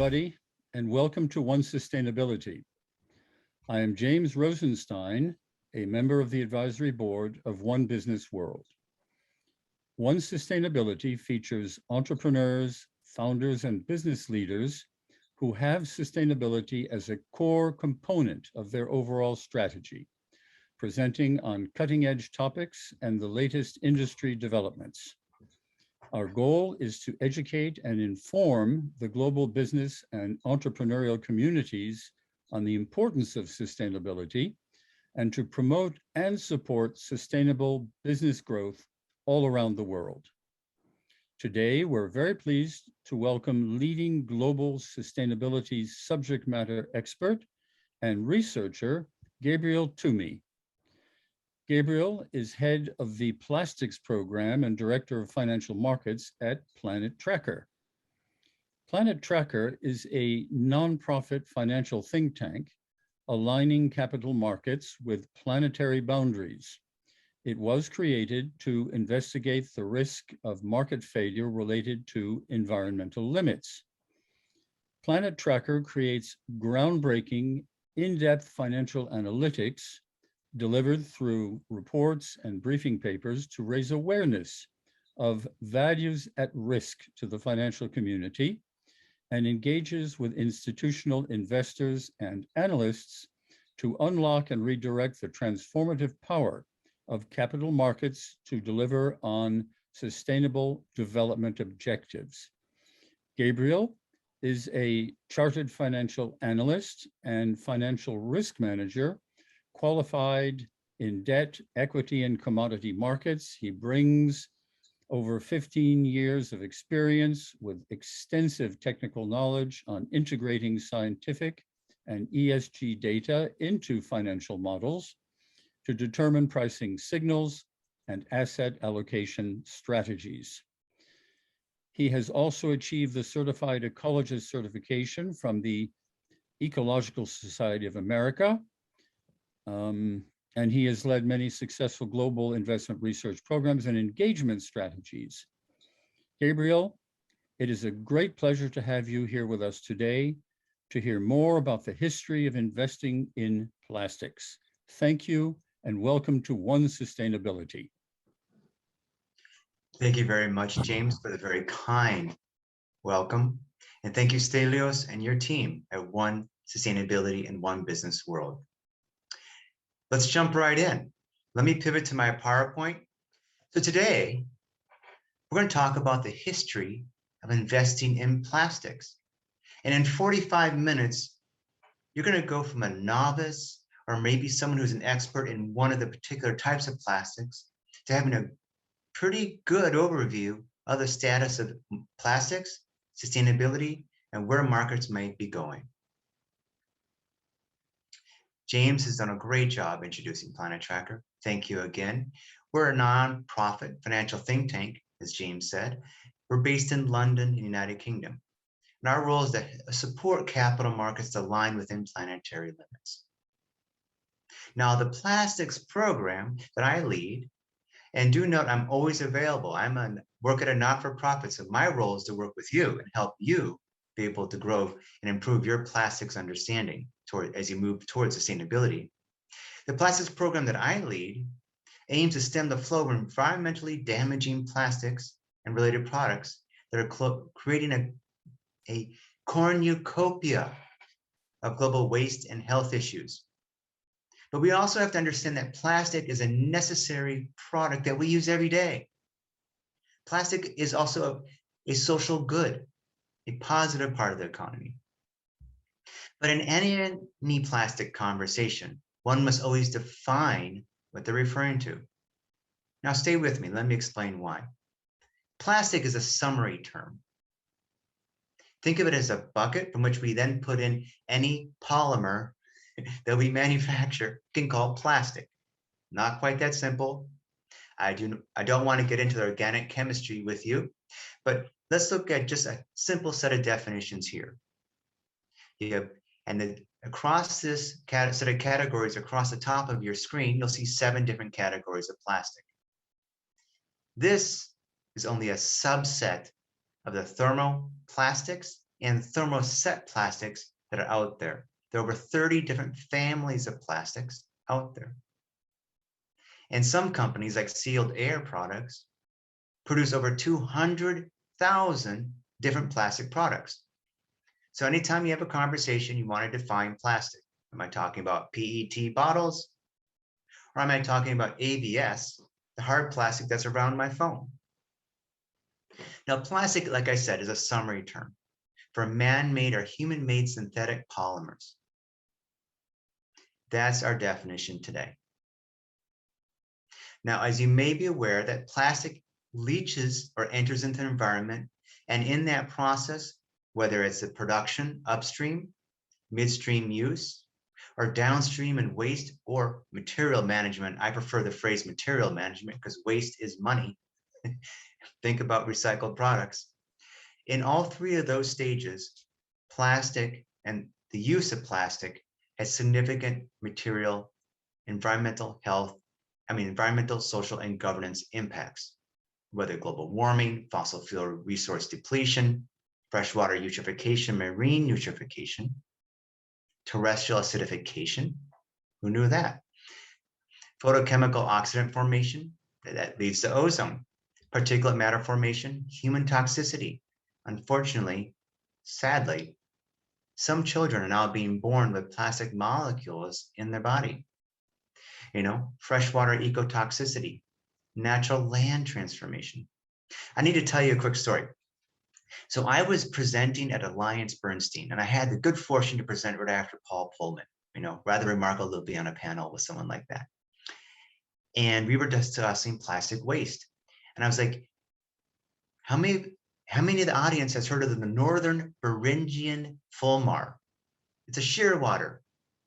everybody, and welcome to One Sustainability. I am James Rosenstein, a member of the advisory board of One Business World. One Sustainability features entrepreneurs, founders, and business leaders who have sustainability as a core component of their overall strategy, presenting on cutting-edge topics and the latest industry developments. Our goal is to educate and inform the global business and entrepreneurial communities on the importance of sustainability and to promote and support sustainable business growth all around the world. Today, we're very pleased to welcome leading global sustainability subject matter expert and researcher, Gabriel Thoumi. Gabriel is head of the Plastics Program and Director of Financial Markets at Planet Tracker. Planet Tracker is a nonprofit financial think tank aligning capital markets with planetary boundaries. It was created to investigate the risk of market failure related to environmental limits. Planet Tracker creates groundbreaking, in-depth financial analytics delivered through reports and briefing papers to raise awareness of values at risk to the financial community and engages with institutional investors and analysts to unlock and redirect the transformative power of capital markets to deliver on sustainable development objectives. Gabriel is a chartered financial analyst and financial risk manager qualified in debt, equity, and commodity markets. He brings over 15 years of experience with extensive technical knowledge on integrating scientific and ESG data into financial models to determine pricing signals and asset allocation strategies. He has also achieved the Certified Ecologist certification from the Ecological Society of America, and he has led many successful global investment research programs and engagement strategies. Gabriel, it is a great pleasure to have you here with us today to hear more about the history of investing in plastics. Thank you and welcome to One Sustainability. Thank you very much, James, for the very kind welcome. And thank you, Stelios, and your team at One Sustainability and One Business World. Let's jump right in. Let me pivot to my PowerPoint. So today, we're going to talk about the history of investing in plastics. And in 45 minutes, you're going to go from a novice or maybe someone who's an expert in one of the particular types of plastics to having a pretty good overview of the status of plastics, sustainability, and where markets might be going. James has done a great job introducing Planet Tracker. Thank you again. We're a non-profit financial think tank, as James said. We're based in London, in the United Kingdom. And our role is to support capital markets to align within planetary limits. Now, the plastics program that I lead, and do note I'm always available. Work at a not-for-profit, so my role is to work with you and help you be able to grow and improve your plastics understanding as you move towards sustainability. The plastics program that I lead aims to stem the flow of environmentally damaging plastics and related products that are creating a cornucopia of global waste and health issues. But we also have to understand that plastic is a necessary product that we use every day. Plastic is also a social good, a positive part of the economy. But in any plastic conversation, one must always define what they're referring to. Now stay with me, let me explain why. Plastic is a summary term. Think of it as a bucket from which we then put in any polymer that we manufacture, can call plastic. Not quite that simple. I don't want to get into the organic chemistry with you, but let's look at just a simple set of definitions here. Across this set of categories across the top of your screen, you'll see 7 different categories of plastic. This is only a subset of the thermoplastics and thermoset plastics that are out there. There are over 30 different families of plastics out there. And some companies like Sealed Air Products produce over 200,000 different plastic products. So anytime you have a conversation, you want to define plastic. Am I talking about PET bottles? Or am I talking about ABS, the hard plastic that's around my phone? Now, plastic, like I said, is a summary term for man-made or human-made synthetic polymers. That's our definition today. Now, as you may be aware, that plastic leaches or enters into the environment, and in that process, whether it's the production upstream, midstream use, or downstream and waste or material management. I prefer the phrase material management because waste is money. Think about recycled products. In all three of those stages, plastic and the use of plastic has significant material, environmental, social, and governance impacts, whether global warming, fossil fuel resource depletion, freshwater eutrophication, marine eutrophication, terrestrial acidification. Who knew that? Photochemical oxidant formation, that leads to ozone, particulate matter formation, human toxicity. Unfortunately, sadly, some children are now being born with plastic molecules in their body. Freshwater ecotoxicity, natural land transformation. I need to tell you a quick story. So I was presenting at Alliance Bernstein, and I had the good fortune to present right after Paul Pullman. Rather remarkable to be on a panel with someone like that. And we were discussing plastic waste. And I was like, how many of the audience has heard of the Northern Beringian fulmar? It's a shearwater,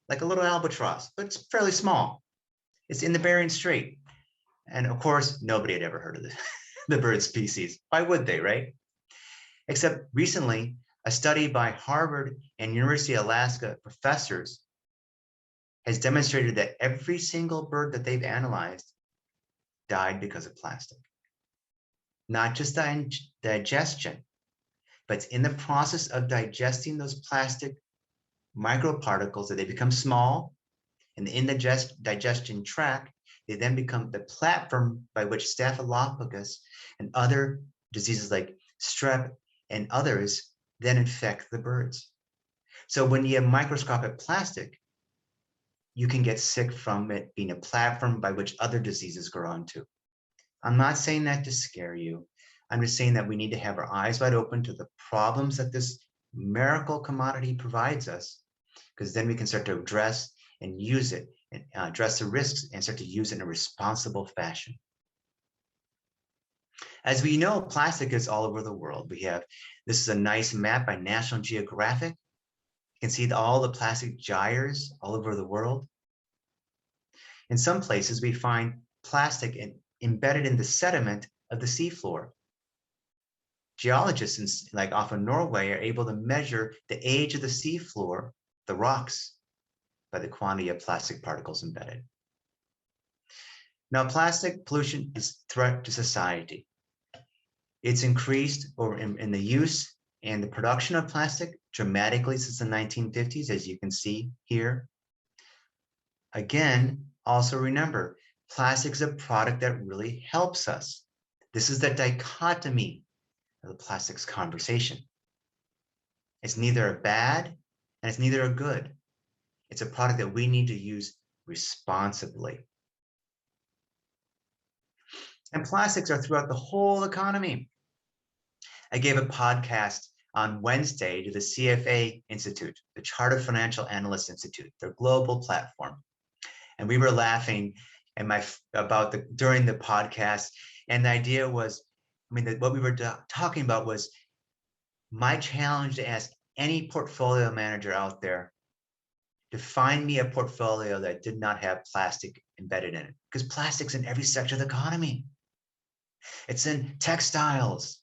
like a little albatross, but it's fairly small. It's in the Bering Strait. And of course, nobody had ever heard of the bird species. Why would they, right? Except recently, a study by Harvard and University of Alaska professors has demonstrated that every single bird that they've analyzed died because of plastic. Not just digestion, but in the process of digesting those plastic microparticles that they become small, and in the digestion tract, they then become the platform by which Staphylococcus and other diseases like strep and others then infect the birds. So when you have microscopic plastic, you can get sick from it being a platform by which other diseases grow onto. I'm not saying that to scare you. I'm just saying that we need to have our eyes wide open to the problems that this miracle commodity provides us, because then we can start to address and use it and address the risks and start to use it in a responsible fashion. As we know, plastic is all over the world. This is a nice map by National Geographic. You can see all the plastic gyres all over the world. In some places, we find plastic embedded in the sediment of the seafloor. Geologists, like off of Norway, are able to measure the age of the seafloor, the rocks, by the quantity of plastic particles embedded. Now, plastic pollution is a threat to society. It's increased in the use and the production of plastic dramatically since the 1950s, as you can see here. Again, also remember, plastic is a product that really helps us. This is the dichotomy of the plastics conversation. It's neither a bad and it's neither a good. It's a product that we need to use responsibly. And plastics are throughout the whole economy. I gave a podcast on Wednesday to the CFA Institute, the Chartered Financial Analyst Institute, their global platform. And we were laughing during the podcast. And the idea was, what we were talking about was my challenge to ask any portfolio manager out there to find me a portfolio that did not have plastic embedded in it, because plastic's in every sector of the economy. It's in textiles.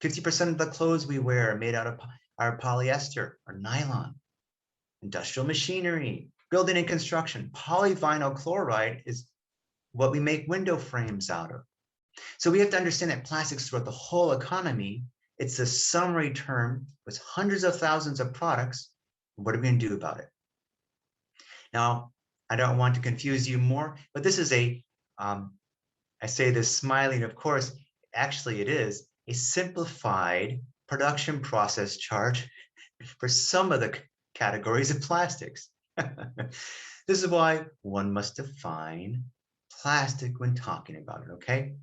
50% of the clothes we wear are made out of polyester or nylon. Industrial machinery, building and construction. Polyvinyl chloride is what we make window frames out of. So we have to understand that plastics throughout the whole economy It's a summary term with hundreds of thousands of products. What are we going to do about it? Now, I don't want to confuse you more, but this is I say this smiling, of course, actually it is a simplified production process chart for some of the categories of plastics. This is why one must define plastic when talking about it, okay?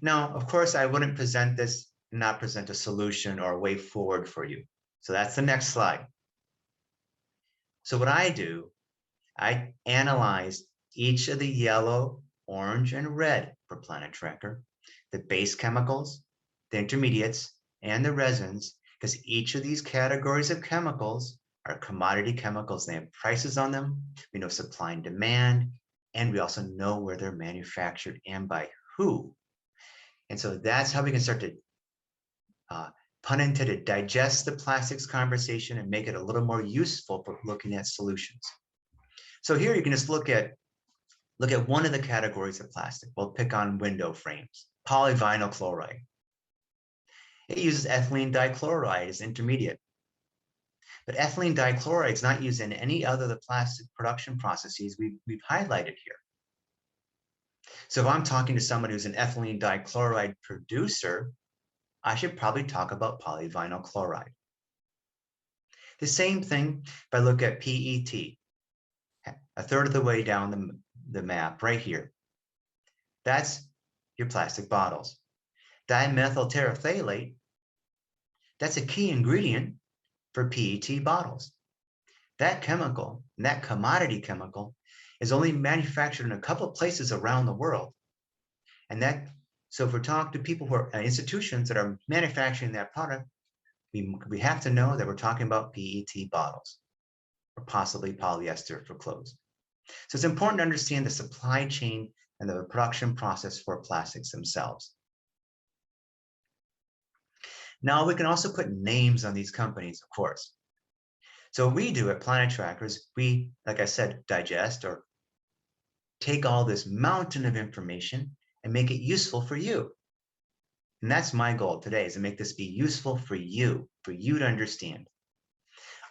Now, of course, I wouldn't present this, not present a solution or a way forward for you. So that's the next slide. So what I do, I analyze each of the yellow, orange, and red for Planet Tracker, the base chemicals, the intermediates, and the resins, because each of these categories of chemicals are commodity chemicals. They have prices on them. We know supply and demand, and we also know where they're manufactured and by who. And so that's how we can start to, pun intended, digest the plastics conversation and make it a little more useful for looking at solutions. So here you can just look at one of the categories of plastic. We'll pick on window frames, polyvinyl chloride. It uses ethylene dichloride as intermediate. But ethylene dichloride is not used in any other of the plastic production processes we've highlighted here. So if I'm talking to someone who's an ethylene dichloride producer, I should probably talk about polyvinyl chloride. The same thing if I look at PET, a third of the way down the map right here. That's your plastic bottles. Dimethyl terephthalate, that's a key ingredient for PET bottles. That chemical, that commodity chemical, is only manufactured in a couple of places around the world. And so if we're talking to people who are institutions that are manufacturing that product, we have to know that we're talking about PET bottles or possibly polyester for clothes. So it's important to understand the supply chain and the production process for plastics themselves. Now we can also put names on these companies, of course. So what we do at Planet Trackers, we, like I said, digest or take all this mountain of information and make it useful for you. And that's my goal today, is to make this be useful for you to understand.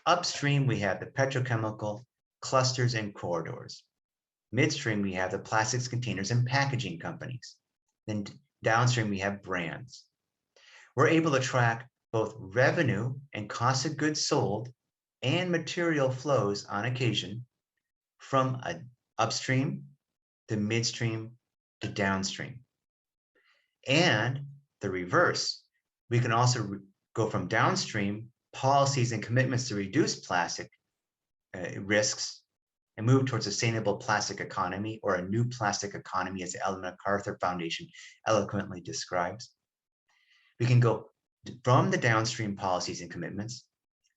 Upstream, we have the petrochemical clusters and corridors. Midstream, we have the plastics containers and packaging companies. Then downstream, we have brands. We're able to track both revenue and cost of goods sold and material flows on occasion from upstream to midstream to downstream. And the reverse, we can also go from downstream policies and commitments to reduce plastic risks and move towards a sustainable plastic economy, or a new plastic economy, as the Ellen MacArthur Foundation eloquently describes. We can go from the downstream policies and commitments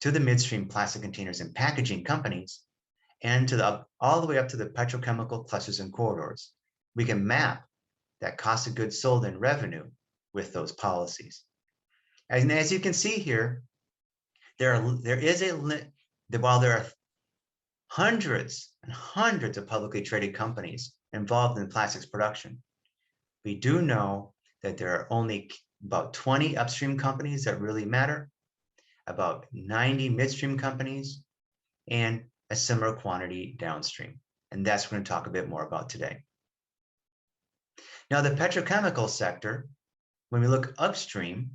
to the midstream plastic containers and packaging companies, and to all the way up to the petrochemical clusters and corridors. We can map that cost of goods sold and revenue with those policies. And as you can see here, while there are hundreds and hundreds of publicly traded companies involved in plastics production, we do know that there are only about 20 upstream companies that really matter, about 90 midstream companies, and a similar quantity downstream. And that's what we're going to talk a bit more about today. Now, the petrochemical sector, when we look upstream,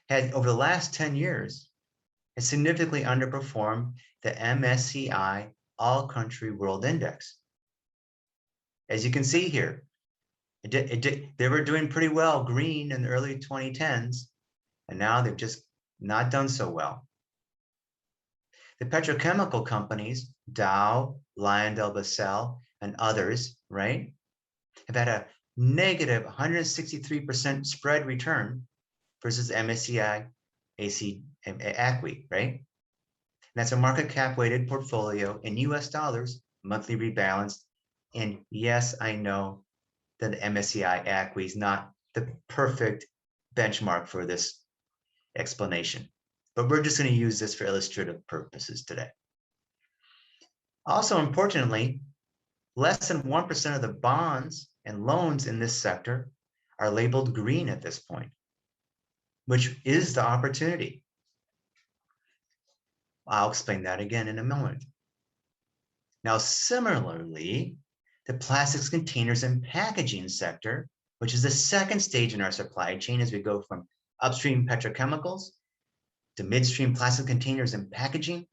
had over the last 10 years, has significantly underperformed the MSCI All Country World Index. As you can see here, they were doing pretty well, green, in the early 2010s, and now they've just not done so well. The petrochemical companies, Dow, LyondellBasell, and others, right, have had a negative 163% spread return versus MSCI ACWI, right? And that's a market cap weighted portfolio in US dollars, monthly rebalanced. And yes, I know that the MSCI ACWI is not the perfect benchmark for this explanation, but we're just going to use this for illustrative purposes today. Also, importantly, less than 1% of the bonds and loans in this sector are labeled green at this point. which is the opportunity. I'll explain that again in a moment. Now, similarly, the plastics, containers, and packaging sector, which is the second stage in our supply chain as we go from upstream petrochemicals to midstream plastic containers and packaging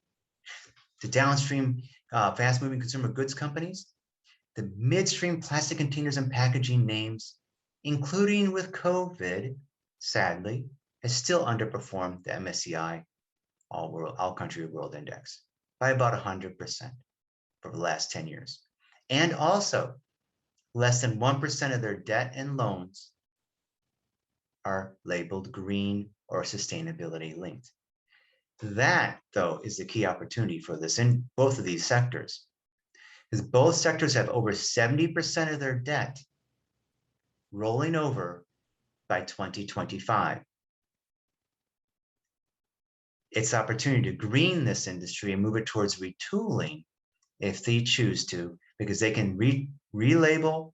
to downstream fast-moving consumer goods companies. The midstream plastic containers and packaging names, including with COVID, sadly, has still underperformed the MSCI All Country World Index by about 100% for the last 10 years. And also, less than 1% of their debt and loans are labeled green or sustainability linked. That, though, is the key opportunity for this in both of these sectors, because both sectors have over 70% of their debt rolling over by 2025. It's opportunity to green this industry and move it towards retooling if they choose to, because they can relabel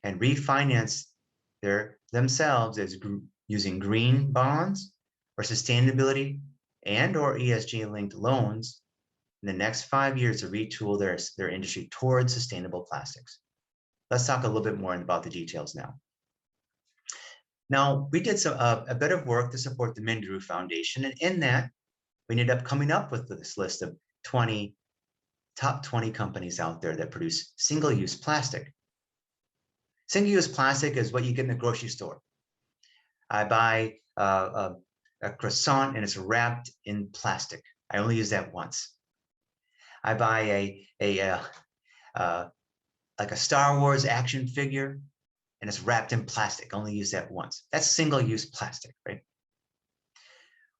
and refinance themselves as using green bonds or sustainability and or ESG linked loans in the next 5 years to retool their industry towards sustainable plastics. Let's talk a little bit more about the details now. Now, we did a bit of work to support the Mindru Foundation, and in that, we ended up coming up with this list of top 20 companies out there that produce single-use plastic. Single-use plastic is what you get in the grocery store. I buy a croissant and it's wrapped in plastic. I only use that once. I buy like a Star Wars action figure and it's wrapped in plastic. I only use that once. That's single-use plastic, right?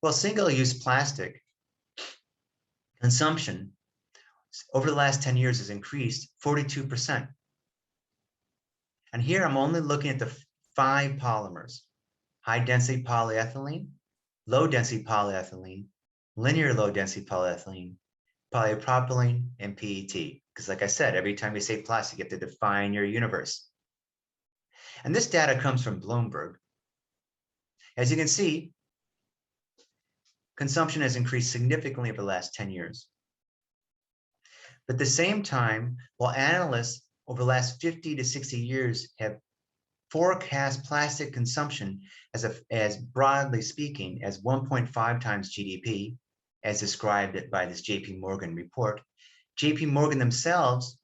Well, single-use plastic consumption over the last 10 years has increased 42%. And here I'm only looking at the 5 polymers: high-density polyethylene, low-density polyethylene, linear low-density polyethylene, polypropylene, and PET. Because like I said, every time you say plastic, you have to define your universe. And this data comes from Bloomberg. As you can see, consumption has increased significantly over the last 10 years. But at the same time, while analysts over the last 50 to 60 years have forecast plastic consumption as broadly speaking as 1.5 times GDP, as described by this JP Morgan report, JP Morgan themselves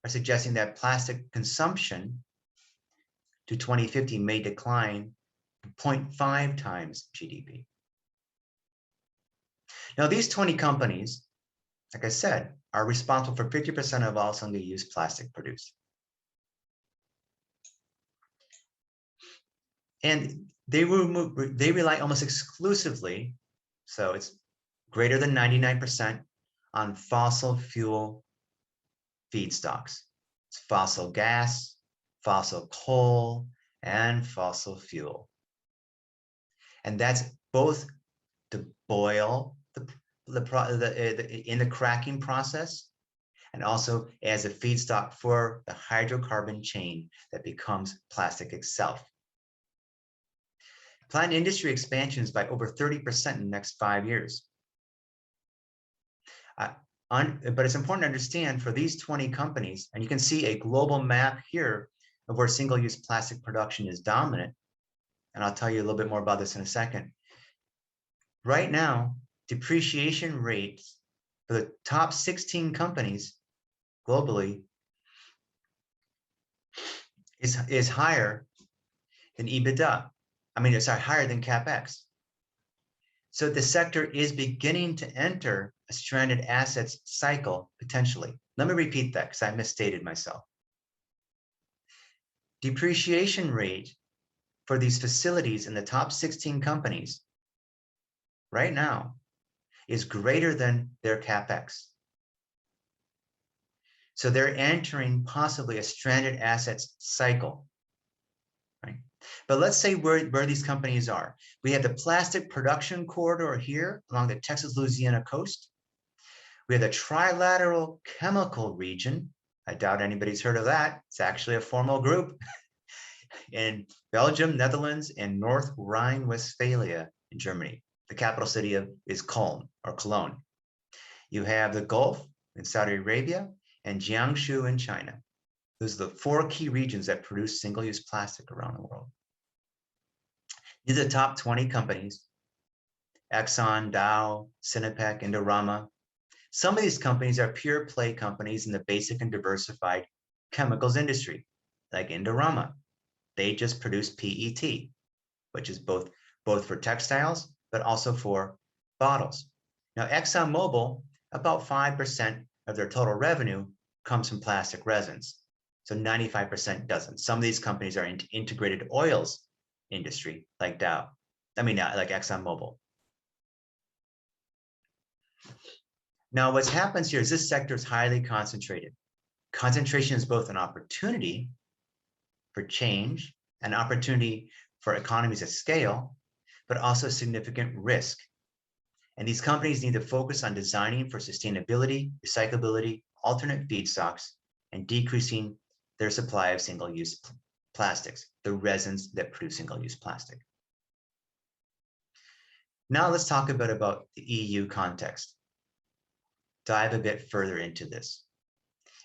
are suggesting that plastic consumption to 2050 may decline to 0.5 times GDP. Now, these 20 companies, like I said, are responsible for 50% of all single-use plastic produced. And they rely almost exclusively, so it's greater than 99%, on fossil fuel feedstocks. It's fossil gas, fossil coal, and fossil fuel. And that's both to boil in the cracking process, and also as a feedstock for the hydrocarbon chain that becomes plastic itself. Planned industry expansions by over 30% in the next 5 years. But it's important to understand for these 20 companies, and you can see a global map here of where single-use plastic production is dominant, and I'll tell you a little bit more about this in a second. Right now, depreciation rates for the top 16 companies globally is higher than EBITDA. I mean, it's higher than CapEx. So the sector is beginning to enter a stranded assets cycle, potentially. Let me repeat that because I misstated myself. Depreciation rate for these facilities in the top 16 companies right now is greater than their CapEx. So they're entering possibly a stranded assets cycle, right? But let's say where these companies are. We have the plastic production corridor here along the Texas-Louisiana coast. We have the trilateral chemical region. I doubt anybody's heard of that. It's actually a formal group in Belgium, Netherlands, and North Rhine-Westphalia in Germany. The capital city is Cologne. You have the Gulf in Saudi Arabia and Jiangsu in China. Those are the 4 key regions that produce single-use plastic around the world. These are the top 20 companies: Exxon, Dow, Sinopec, Indorama. Some of these companies are pure play companies in the basic and diversified chemicals industry, like Indorama. They just produce PET, which is both for textiles, but also for bottles. Now, ExxonMobil, about 5% of their total revenue comes from plastic resins. So 95% doesn't. Some of these companies are in integrated oils industry, like like ExxonMobil. Now, what happens here is this sector is highly concentrated. Concentration is both an opportunity for change, an opportunity for economies of scale, but also a significant risk. And these companies need to focus on designing for sustainability, recyclability, alternate feedstocks, and decreasing their supply of single-use plastics, the resins that produce single-use plastic. Now let's talk a bit about the EU context. Dive a bit further into this.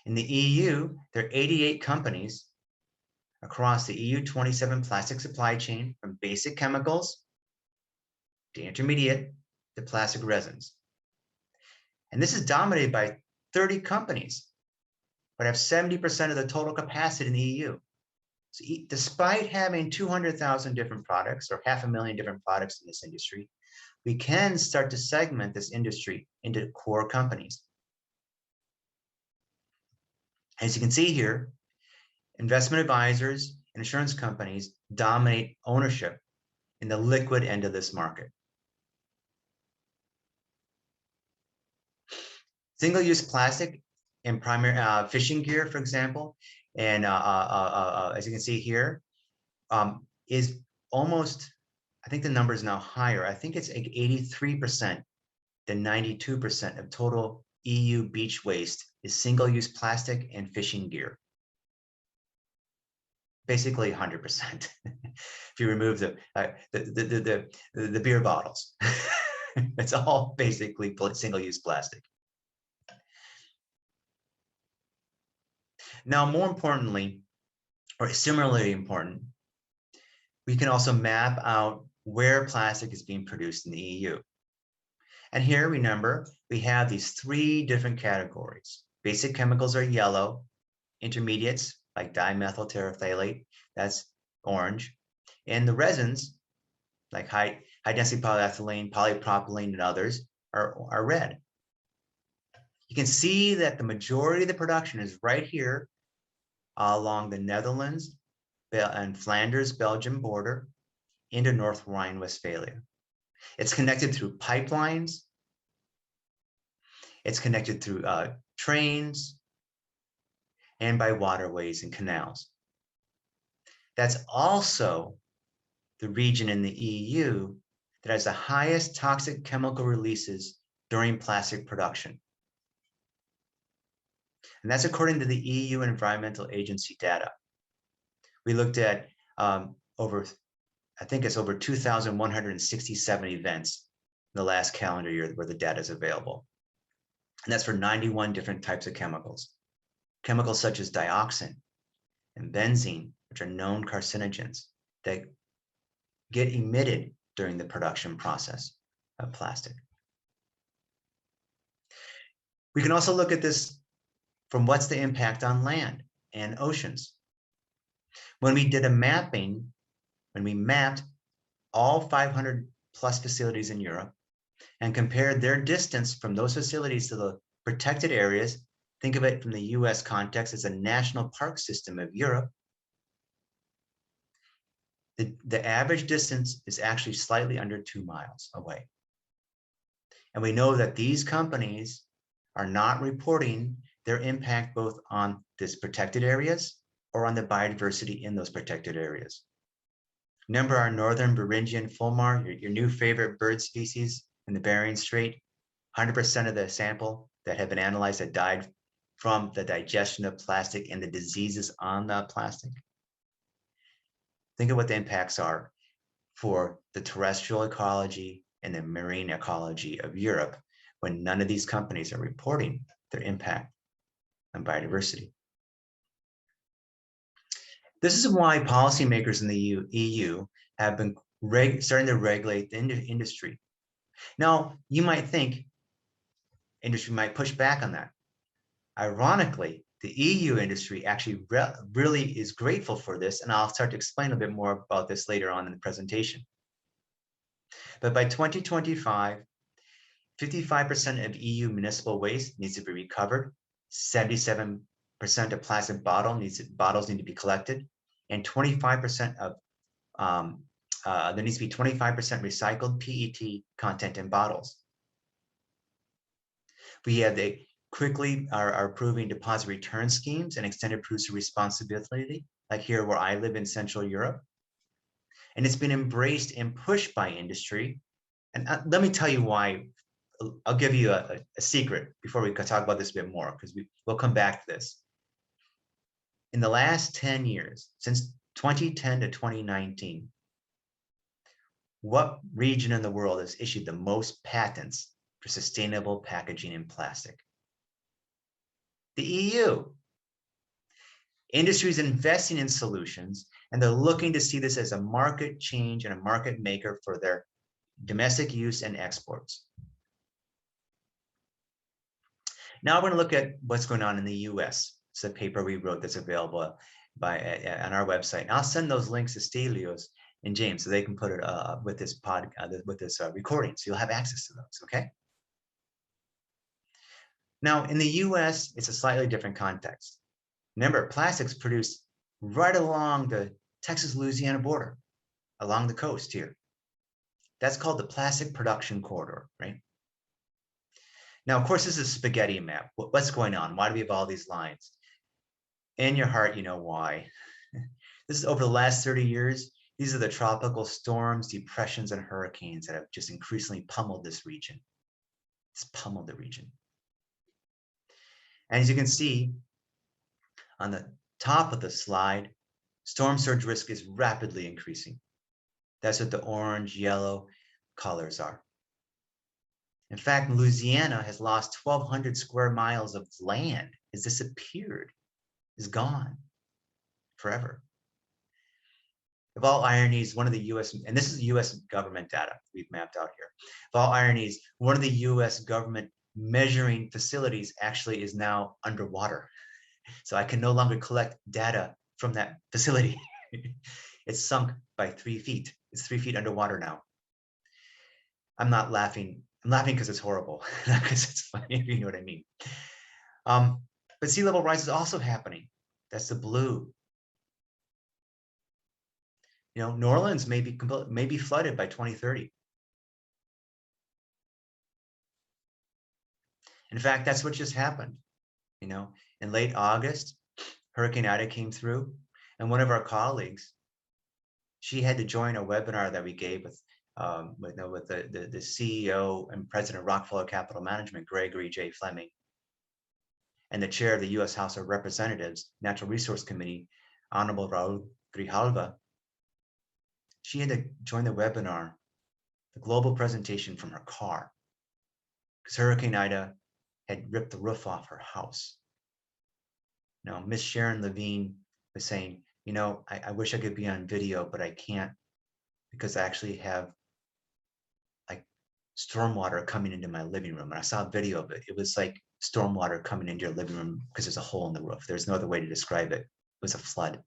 In the EU, there are 88 companies across the EU 27 plastic supply chain, from basic chemicals to intermediate to plastic resins. And this is dominated by 30 companies, but have 70% of the total capacity in the EU. So despite having 200,000 different products, or 500,000 different products in this industry, we can start to segment this industry into core companies. As you can see here, investment advisors and insurance companies dominate ownership in the liquid end of this market. Single-use plastic and primary fishing gear, for example, and as you can see here, is almost, I think the number is now higher. I think it's like 83% to 92% of total EU beach waste is single-use plastic and fishing gear. Basically 100%. If you remove the beer bottles, it's all basically single-use plastic. Now, more importantly, or similarly important, we can also map out where plastic is being produced in the EU. And here, remember, we have these 3 different categories. Basic chemicals are yellow, intermediates like dimethyl terephthalate, that's orange, and the resins like high density polyethylene, polypropylene, and others are red. You can see that the majority of the production is right here along the Netherlands and Flanders, Belgium border into North Rhine-Westphalia. It's connected through pipelines. It's connected through trains and by waterways and canals. That's also the region in the EU that has the highest toxic chemical releases during plastic production. And that's according to the EU Environmental Agency data. We looked at I think it's over 2,167 events in the last calendar year where the data is available. And that's for 91 different types of chemicals. Chemicals such as dioxin and benzene, which are known carcinogens that get emitted during the production process of plastic. We can also look at this from what's the impact on land and oceans. When we did a mapping, when we mapped all 500 plus facilities in Europe and compared their distance from those facilities to the protected areas, think of it from the US context as a national park system of Europe, the average distance is actually slightly under 2 miles away. And we know that these companies are not reporting their impact both on these protected areas or on the biodiversity in those protected areas. Remember our northern Beringian fulmar, your new favorite bird species in the Bering Strait? 100% of the sample that had been analyzed had died from the digestion of plastic and the diseases on the plastic. Think of what the impacts are for the terrestrial ecology and the marine ecology of Europe when none of these companies are reporting their impact on biodiversity. This is why policymakers in the EU have been starting to regulate the industry. Now, you might think industry might push back on that. Ironically, the EU industry actually really is grateful for this, and I'll start to explain a bit more about this later on in the presentation. But by 2025, 55% of EU municipal waste needs to be recovered, 77% of plastic bottles need to be collected, and 25% of there needs to be 25% recycled PET content in bottles. We have quickly are approving deposit return schemes and extended producer responsibility, like here where I live in Central Europe. And it's been embraced and pushed by industry. And let me tell you why. I'll give you a secret before we talk about this a bit more, because we'll come back to this. In the last 10 years, since 2010 to 2019, what region in the world has issued the most patents for sustainable packaging in plastic? The EU. Industry is investing in solutions, and they're looking to see this as a market change and a market maker for their domestic use and exports. Now we're going to look at what's going on in the US. It's a paper we wrote that's available on our website. And I'll send those links to Stelios and James so they can put it with this recording, so you'll have access to those, okay? Now, in the US, it's a slightly different context. Remember, plastics produced right along the Texas-Louisiana border, along the coast here. That's called the plastic production corridor, right? Now, of course, this is a spaghetti map. What's going on? Why do we have all these lines? In your heart, you know why. This is over the last 30 years. These are the tropical storms, depressions, and hurricanes that have just increasingly pummeled this region. It's pummeled the region. And as you can see on the top of the slide, storm surge risk is rapidly increasing. That's what the orange, yellow colors are. In fact, Louisiana has lost 1,200 square miles of land, has disappeared, is gone forever. Of all ironies, one of the US, and this is US government data we've mapped out here. Of all ironies, one of the US government measuring facilities actually is now underwater. So I can no longer collect data from that facility. It's sunk by 3 feet. It's 3 feet underwater now. I'm not laughing. I'm laughing because it's horrible, not because it's funny, if you know what I mean. But sea level rise is also happening. That's the blue. You know, New Orleans may be flooded by 2030. In fact, that's what just happened. You know, in late August, Hurricane Ida came through, and one of our colleagues, she had to join a webinar that we gave with the CEO and president of Rockefeller Capital Management, Gregory J. Fleming, and the chair of the U.S. House of Representatives Natural Resource Committee, Honorable Raul Grijalva. She had to join the webinar, the global presentation, from her car, because Hurricane Ida had ripped the roof off her house. Now, Miss Sharon Levine was saying, you know, I wish I could be on video, but I can't, because I actually have like stormwater coming into my living room. And I saw a video of it. It was like stormwater coming into your living room because there's a hole in the roof. There's no other way to describe it. It was a flood.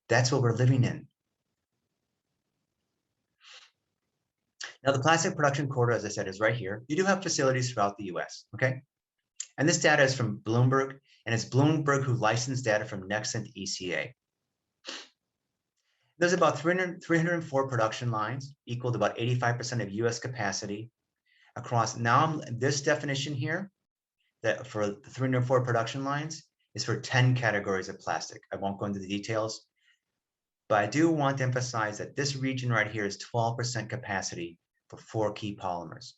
That's what we're living in. Now, the plastic production corridor, as I said, is right here. You do have facilities throughout the US, okay? And this data is from Bloomberg, and it's Bloomberg who licensed data from Nexent ECA. There's about 304 production lines, equal to about 85% of US capacity across. Now, this definition here, that for the 304 production lines, is for 10 categories of plastic. I won't go into the details, but I do want to emphasize that this region right here is 12% capacity for 4 key polymers: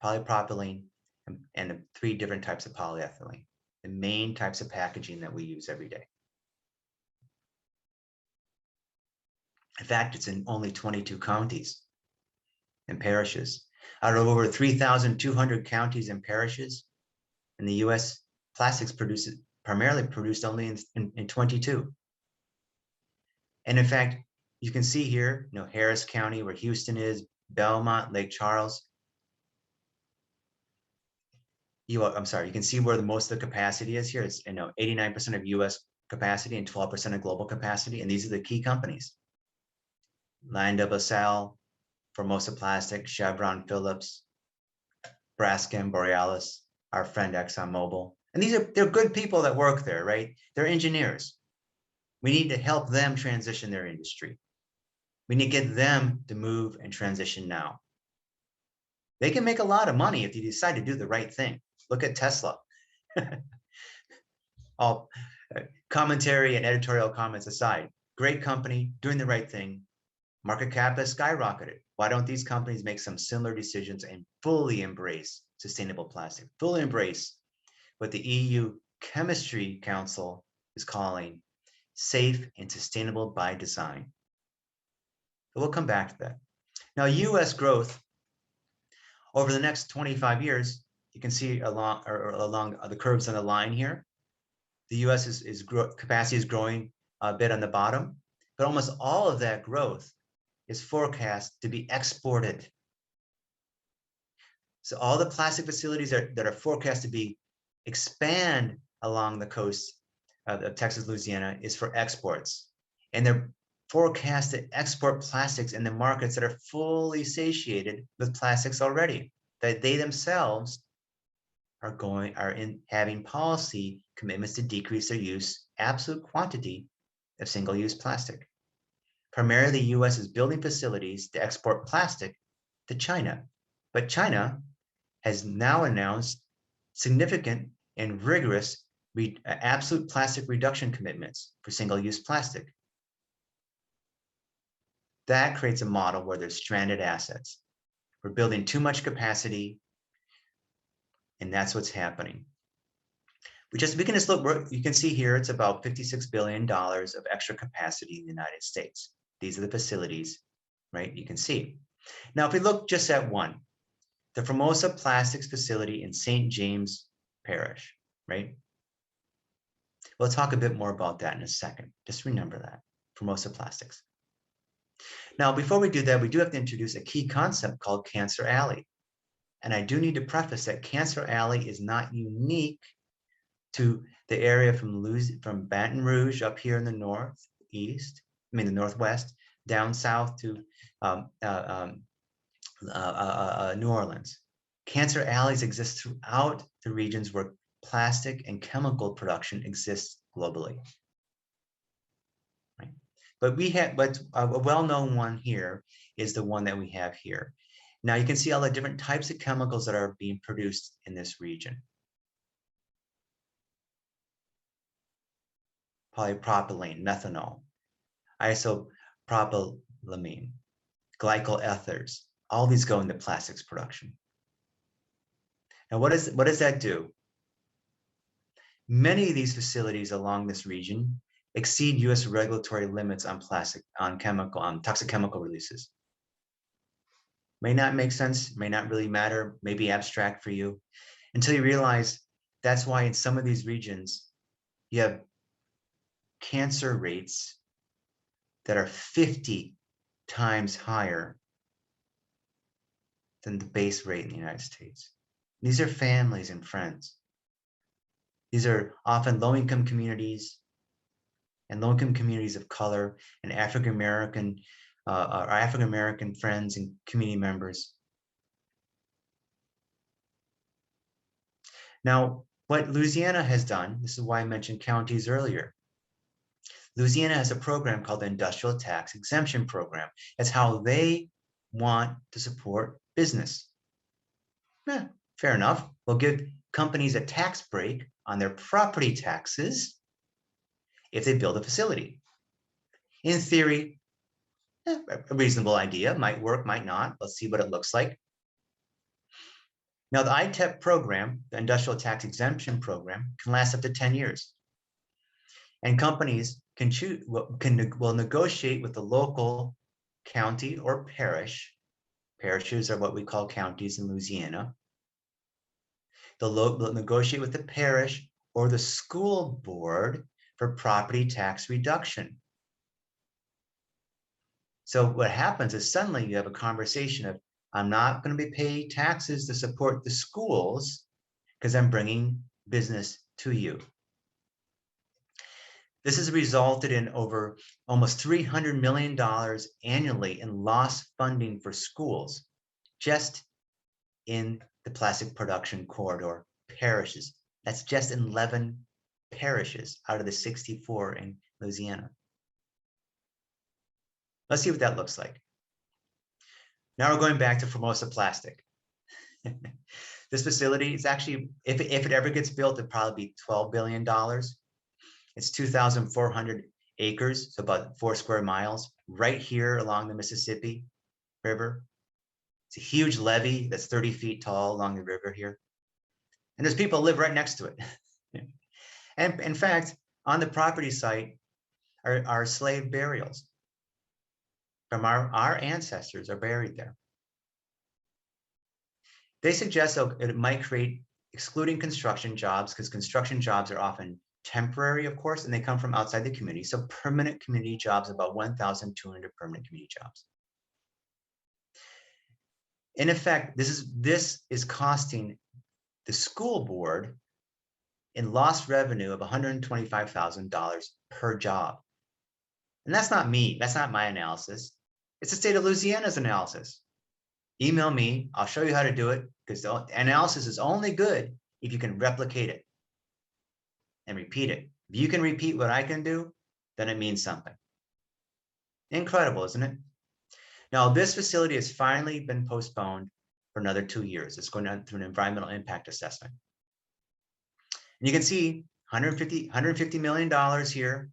polypropylene and 3 different types of polyethylene, the main types of packaging that we use every day. In fact, it's in only 22 counties and parishes. Out of over 3,200 counties and parishes in the US, plastics primarily produced only in 22. And in fact, you can see here, Harris County, where Houston is, Belmont, Lake Charles. You can see where the most of the capacity is here. It's 89% of US capacity and 12% of global capacity. And these are the key companies. LyondellBasell, Formosa Plastic, Chevron, Phillips, Braskem, Borealis, our friend ExxonMobil. And they're good people that work there, right? They're engineers. We need to help them transition their industry. We need to get them to move and transition now. They can make a lot of money if you decide to do the right thing. Look at Tesla. All commentary and editorial comments aside, great company, doing the right thing. Market cap has skyrocketed. Why don't these companies make some similar decisions and fully embrace sustainable plastic, fully embrace what the EU Chemistry Council is calling safe and sustainable by design? But we'll come back to that. Now, US growth over the next 25 years, you can see along the curves on the line here. The US capacity is growing a bit on the bottom, but almost all of that growth is forecast to be exported. So all the plastic facilities that are forecast to expand along the coast of Texas, Louisiana is for exports. And they're forecast to export plastics in the markets that are fully satiated with plastics already, that they themselves are having policy commitments to decrease their absolute quantity of single-use plastic. Primarily, the US is building facilities to export plastic to China, but China has now announced significant and rigorous absolute plastic reduction commitments for single-use plastic. That creates a model where there's stranded assets. We're building too much capacity, and that's what's happening. We can just look, you can see here, it's about $56 billion of extra capacity in the United States. These are the facilities, right? You can see. Now, if we look just at one, the Formosa Plastics facility in St. James Parish, right? We'll talk a bit more about that in a second. Just remember that, Formosa Plastics. Now, before we do that, we do have to introduce a key concept called Cancer Alley. And I do need to preface that Cancer Alley is not unique to the area from Baton Rouge up here in the the northwest, down south to New Orleans. Cancer alleys exist throughout the regions where plastic and chemical production exists globally. Right? But a well-known one here is the one that we have here. Now you can see all the different types of chemicals that are being produced in this region. Polypropylene, methanol, isopropylamine, glycol ethers, all these go into plastics production. Now, what does that do? Many of these facilities along this region exceed US regulatory limits on toxic chemical releases. May not make sense, may not really matter, may be abstract for you, until you realize that's why in some of these regions, you have cancer rates that are 50 times higher than the base rate in the United States. These are families and friends. These are often low-income communities and low-income communities of color and African-American friends and community members. Now, what Louisiana has done, this is why I mentioned counties earlier. Louisiana has a program called the Industrial Tax Exemption Program. That's how they want to support business. Fair enough. We'll give companies a tax break on their property taxes if they build a facility. In theory, a reasonable idea, might work, might not. Let's see what it looks like. Now, the ITEP program, the Industrial Tax Exemption Program, can last up to 10 years. And companies will negotiate with the local county or parish. Parishes are what we call counties in Louisiana. They'll negotiate with the parish or the school board for property tax reduction. So what happens is suddenly you have a conversation of, I'm not going to be paying taxes to support the schools because I'm bringing business to you. This has resulted in over almost $300 million annually in lost funding for schools, just in the plastic production corridor parishes. That's just 11 parishes out of the 64 in Louisiana. Let's see what that looks like. Now we're going back to Formosa Plastic. This facility is actually, if it ever gets built, it'd probably be $12 billion. It's 2,400 acres, so about 4 square miles, right here along the Mississippi River. It's a huge levee that's 30 feet tall along the river here. And there's people who live right next to it. And in fact, on the property site are slave burials from our ancestors are buried there. They suggest it might create, excluding construction jobs, because construction jobs are often temporary, of course, and they come from outside the community. So permanent community jobs, about 1,200 permanent community jobs. In effect, this is costing the school board in lost revenue of $125,000 per job. And that's not me, that's not my analysis. It's the state of Louisiana's analysis. Email me, I'll show you how to do it, because the analysis is only good if you can replicate it and repeat it. If you can repeat what I can do, then it means something. Incredible, isn't it? Now, this facility has finally been postponed for another 2 years. It's going through an environmental impact assessment. And you can see $150 million here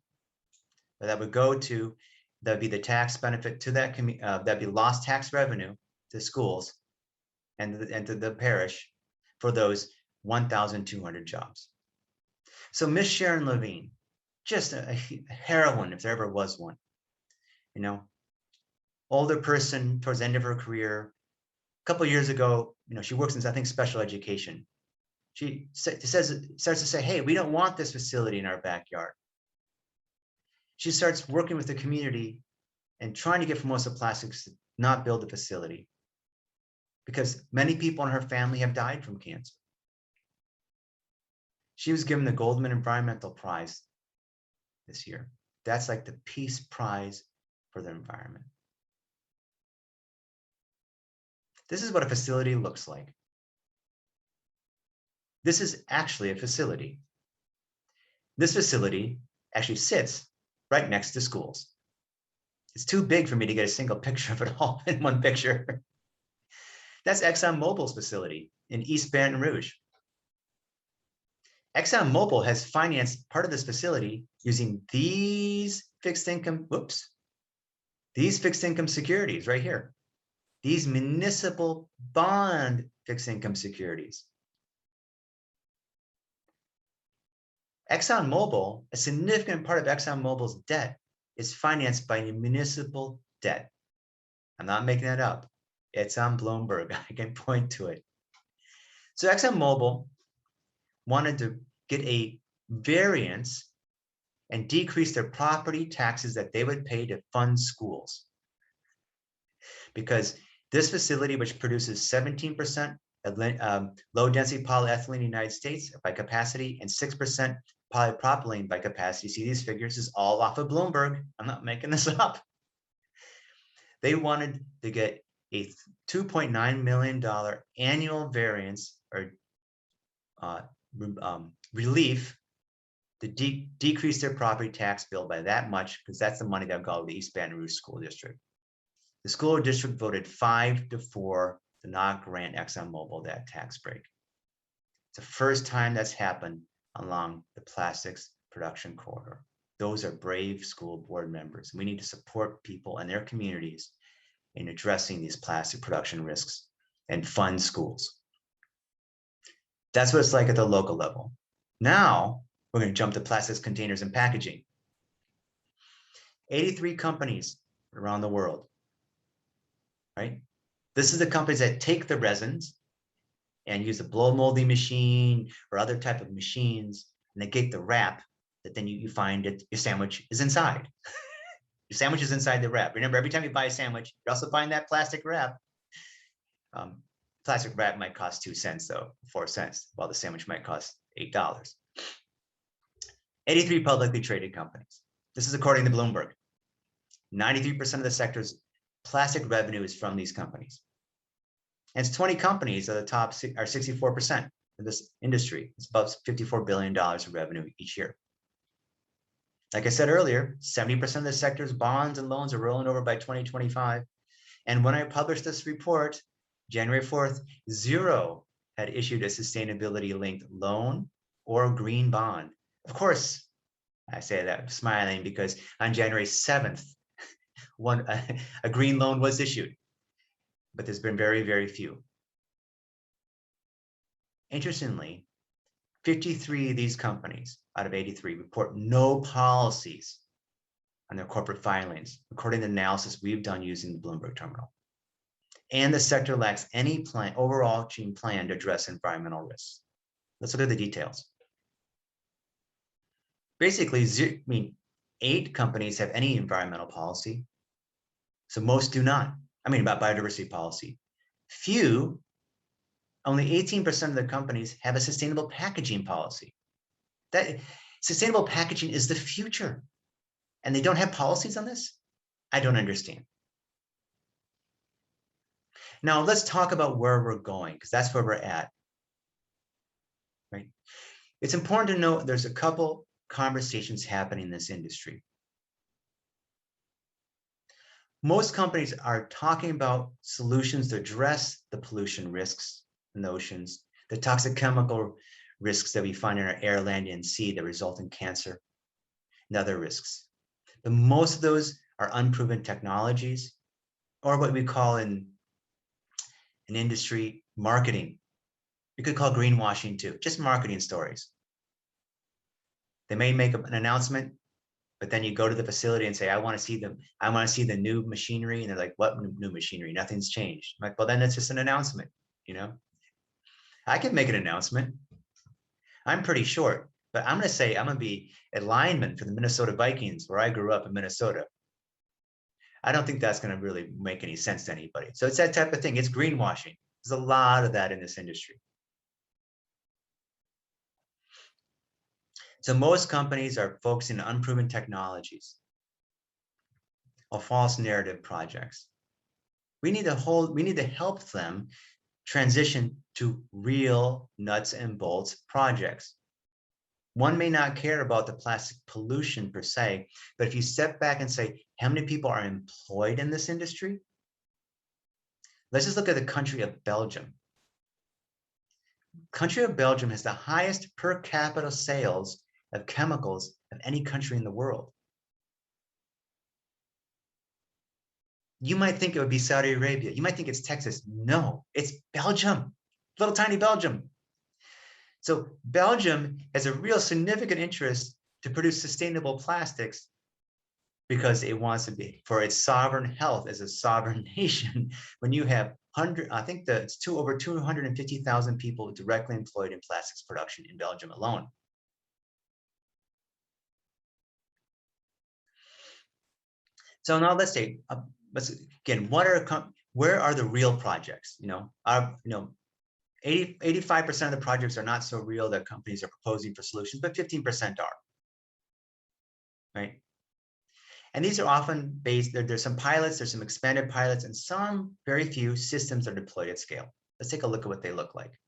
that would go to, that would be the tax benefit to that community, that'd be lost tax revenue to schools and to the parish for those 1,200 jobs. So Miss Sharon Levine, just a heroine if there ever was one, you know, older person towards the end of her career. A couple of years ago, you know, she works in, I think, special education. She starts to say, hey, we don't want this facility in our backyard. She starts working with the community and trying to get Formosa Plastics to not build the facility, because many people in her family have died from cancer. She was given the Goldman Environmental Prize this year. That's like the Peace Prize for the environment. This is what a facility looks like. This is actually a facility. This facility actually sits right next to schools. It's too big for me to get a single picture of it all in one picture. That's ExxonMobil's facility in East Baton Rouge. ExxonMobil has financed part of this facility using these fixed income securities right here. These municipal bond fixed income securities. ExxonMobil, a significant part of ExxonMobil's debt is financed by municipal debt. I'm not making that up. It's on Bloomberg. I can point to it. So ExxonMobil wanted to get a variance and decrease their property taxes that they would pay to fund schools. Because this facility, which produces 17% of low-density polyethylene in the United States by capacity and 6% polypropylene by capacity, see these figures, is all off of Bloomberg. I'm not making this up. They wanted to get a $2.9 million annual variance or relief to decrease their property tax bill by that much, because that's the money that would go to the East Baton Rouge School District. The school district voted 5-4 to not grant ExxonMobil that tax break. It's the first time that's happened along the plastics production corridor. Those are brave school board members. We need to support people and their communities in addressing these plastic production risks and fund schools. That's what it's like at the local level. Now, we're going to jump to plastics, containers, and packaging. 83 companies around the world, right? This is the companies that take the resins and use a blow molding machine or other type of machines, and they get the wrap that then you find that your sandwich is inside. Your sandwich is inside the wrap. Remember, every time you buy a sandwich, you also find that plastic wrap. Plastic wrap might cost 2 cents though, 4 cents, while the sandwich might cost $8. 83 publicly traded companies. This is according to Bloomberg. 93% of the sector's plastic revenue is from these companies. And it's 20 companies are the top, are 64% of this industry. It's about $54 billion of revenue each year. Like I said earlier, 70% of the sector's bonds and loans are rolling over by 2025. And when I published this report, January 4th, zero had issued a sustainability-linked loan or green bond. Of course, I say that smiling because on January 7th, a green loan was issued, but there's been very, very few. Interestingly, 53 of these companies out of 83 report no policies on their corporate filings, according to the analysis we've done using the Bloomberg terminal. And the sector lacks any overarching plan to address environmental risks. Let's look at the details. Basically, 8 companies have any environmental policy. So most do not. I mean, about biodiversity policy. Few, only 18% of the companies have a sustainable packaging policy. That sustainable packaging is the future. And they don't have policies on this? I don't understand. Now let's talk about where we're going, because that's where we're at. Right? It's important to note there's a couple conversations happening in this industry. Most companies are talking about solutions to address the pollution risks in the oceans, the toxic chemical risks that we find in our air, land, and sea that result in cancer and other risks. But most of those are unproven technologies, or what we call in industry marketing. You could call greenwashing too, just marketing stories. They may make an announcement, but then you go to the facility and say, I want to see the new machinery. And they're like, what new machinery? Nothing's changed. I'm like, well, then it's just an announcement, you know? I can make an announcement. I'm pretty short, but I'm going to say I'm going to be a lineman for the Minnesota Vikings, where I grew up in Minnesota. I don't think that's going to really make any sense to anybody. So it's that type of thing. It's greenwashing. There's a lot of that in this industry. So most companies are focusing on unproven technologies or false narrative projects. We need to help them transition to real nuts and bolts projects. One may not care about the plastic pollution per se, but if you step back and say, how many people are employed in this industry? Let's just look at the country of Belgium. Country of Belgium has the highest per capita sales of chemicals of any country in the world. You might think it would be Saudi Arabia. You might think it's Texas. No, it's Belgium, little tiny Belgium. So Belgium has a real significant interest to produce sustainable plastics because it wants to be for its sovereign health as a sovereign nation. When you have over 250,000 people directly employed in plastics production in Belgium alone. So now let's say, again, where are the real projects? 85% of the projects are not so real that companies are proposing for solutions, but 15% are, right? And these are often based, there's some pilots, there's some expanded pilots, and some very few systems are deployed at scale. Let's take a look at what they look like.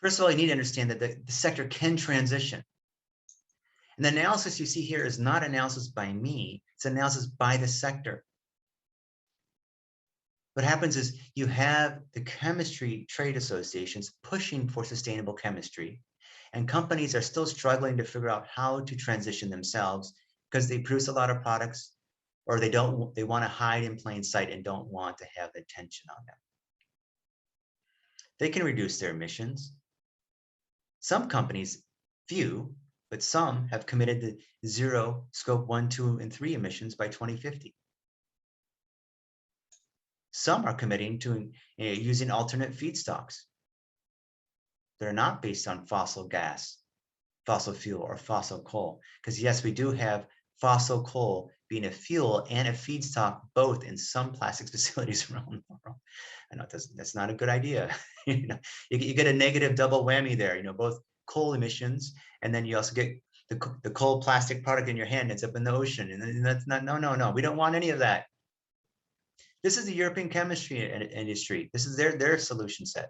First of all, you need to understand that the sector can transition. And the analysis you see here is not analysis by me, it's analysis by the sector. What happens is you have the chemistry trade associations pushing for sustainable chemistry, and companies are still struggling to figure out how to transition themselves because they produce a lot of products, or they want to hide in plain sight and don't want to have the attention on them. They can reduce their emissions. Some companies, few, but some have committed to zero scope 1, 2, and 3 emissions by 2050. Some are committing to using alternate feedstocks that are not based on fossil gas, fossil fuel, or fossil coal. Because yes, we do have fossil coal being a fuel and a feedstock both in some plastics facilities around the world. I know that's not a good idea. You know, you get a negative double whammy there. You know, both coal emissions, and then you also get the coal plastic product in your hand. It's up in the ocean, and that's not no. We don't want any of that. This is the European chemistry industry. This is their solution set.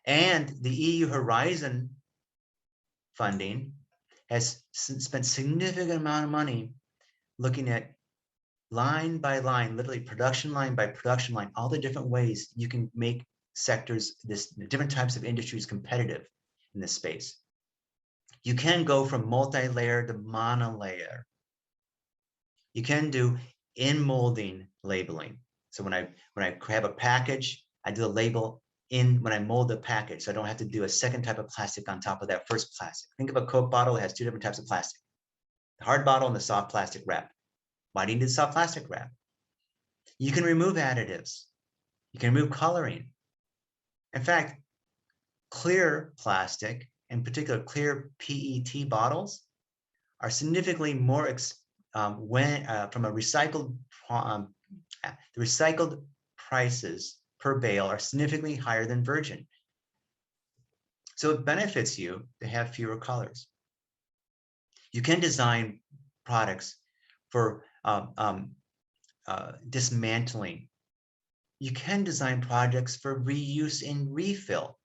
And the EU Horizon funding has spent significant amount of money looking at line by line, literally production line by production line, all the different ways you can make sectors, different types of industries competitive in this space. You can go from multi-layer to monolayer. You can do in-molding labeling. So when I have a package, I do a label when I mold the package, so I don't have to do a second type of plastic on top of that first plastic. Think of a Coke bottle that has two different types of plastic: the hard bottle and the soft plastic wrap. Why do you need the soft plastic wrap? You can remove additives. You can remove coloring. In fact, clear plastic, in particular clear PET bottles, are significantly more from a recycled, the recycled prices per bale are significantly higher than virgin. So it benefits you to have fewer colors. You can design products for dismantling. You can design projects for reuse and refill.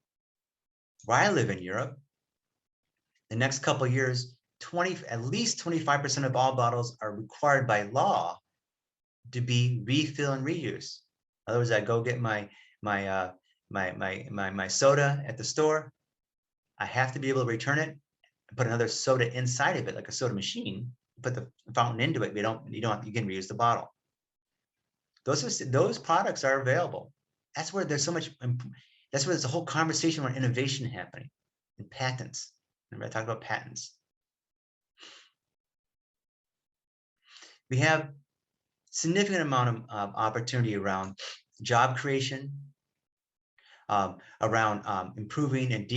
Where I live in Europe, the next couple of years, at least 25% of all bottles are required by law to be refill and reuse. In other words, I go get my soda at the store. I have to be able to return it and put another soda inside of it, like a soda machine. Put the fountain into it. You can reuse the bottle. Those products are available. That's where there's so much. That's where there's a whole conversation on innovation happening and patents. Remember, I talked about patents. We have significant amount of opportunity around job creation, around improving and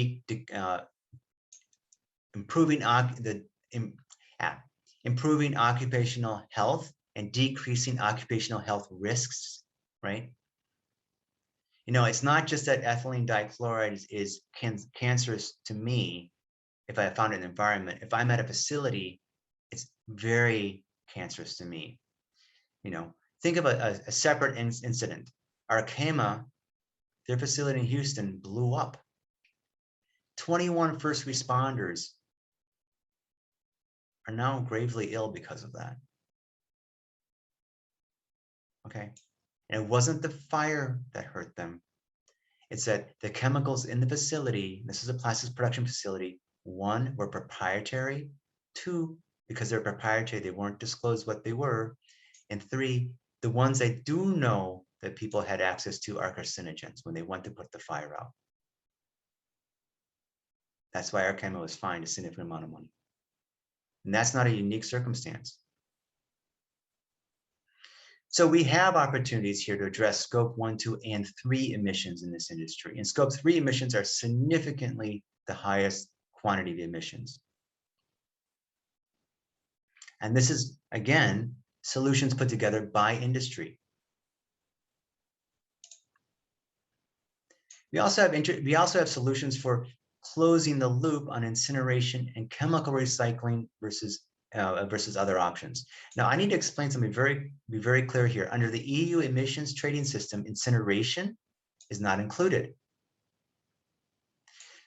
improving occupational health and decreasing occupational health risks, right? You know, it's not just that ethylene dichloride is cancerous to me if I found it in the environment. If I'm at a facility, it's very cancerous to me. You know, think of a separate incident. Arkema, their facility in Houston, blew up. 21 first responders are now gravely ill because of that. Okay. And it wasn't the fire that hurt them. It's that the chemicals in the facility, this is a plastics production facility, 1, were proprietary, 2, because they're proprietary, they weren't disclosed what they were, and 3, the ones I do know that people had access to are carcinogens when they went to put the fire out. That's why Arkema was fined a significant amount of money. And that's not a unique circumstance. So we have opportunities here to address scope 1, 2, and 3 emissions in this industry. And scope 3 emissions are significantly the highest quantity of emissions. And this is, again, solutions put together by industry. We also have solutions for closing the loop on incineration and chemical recycling versus other options. Now, I need to explain something be very clear here. Under the EU emissions trading system, incineration is not included.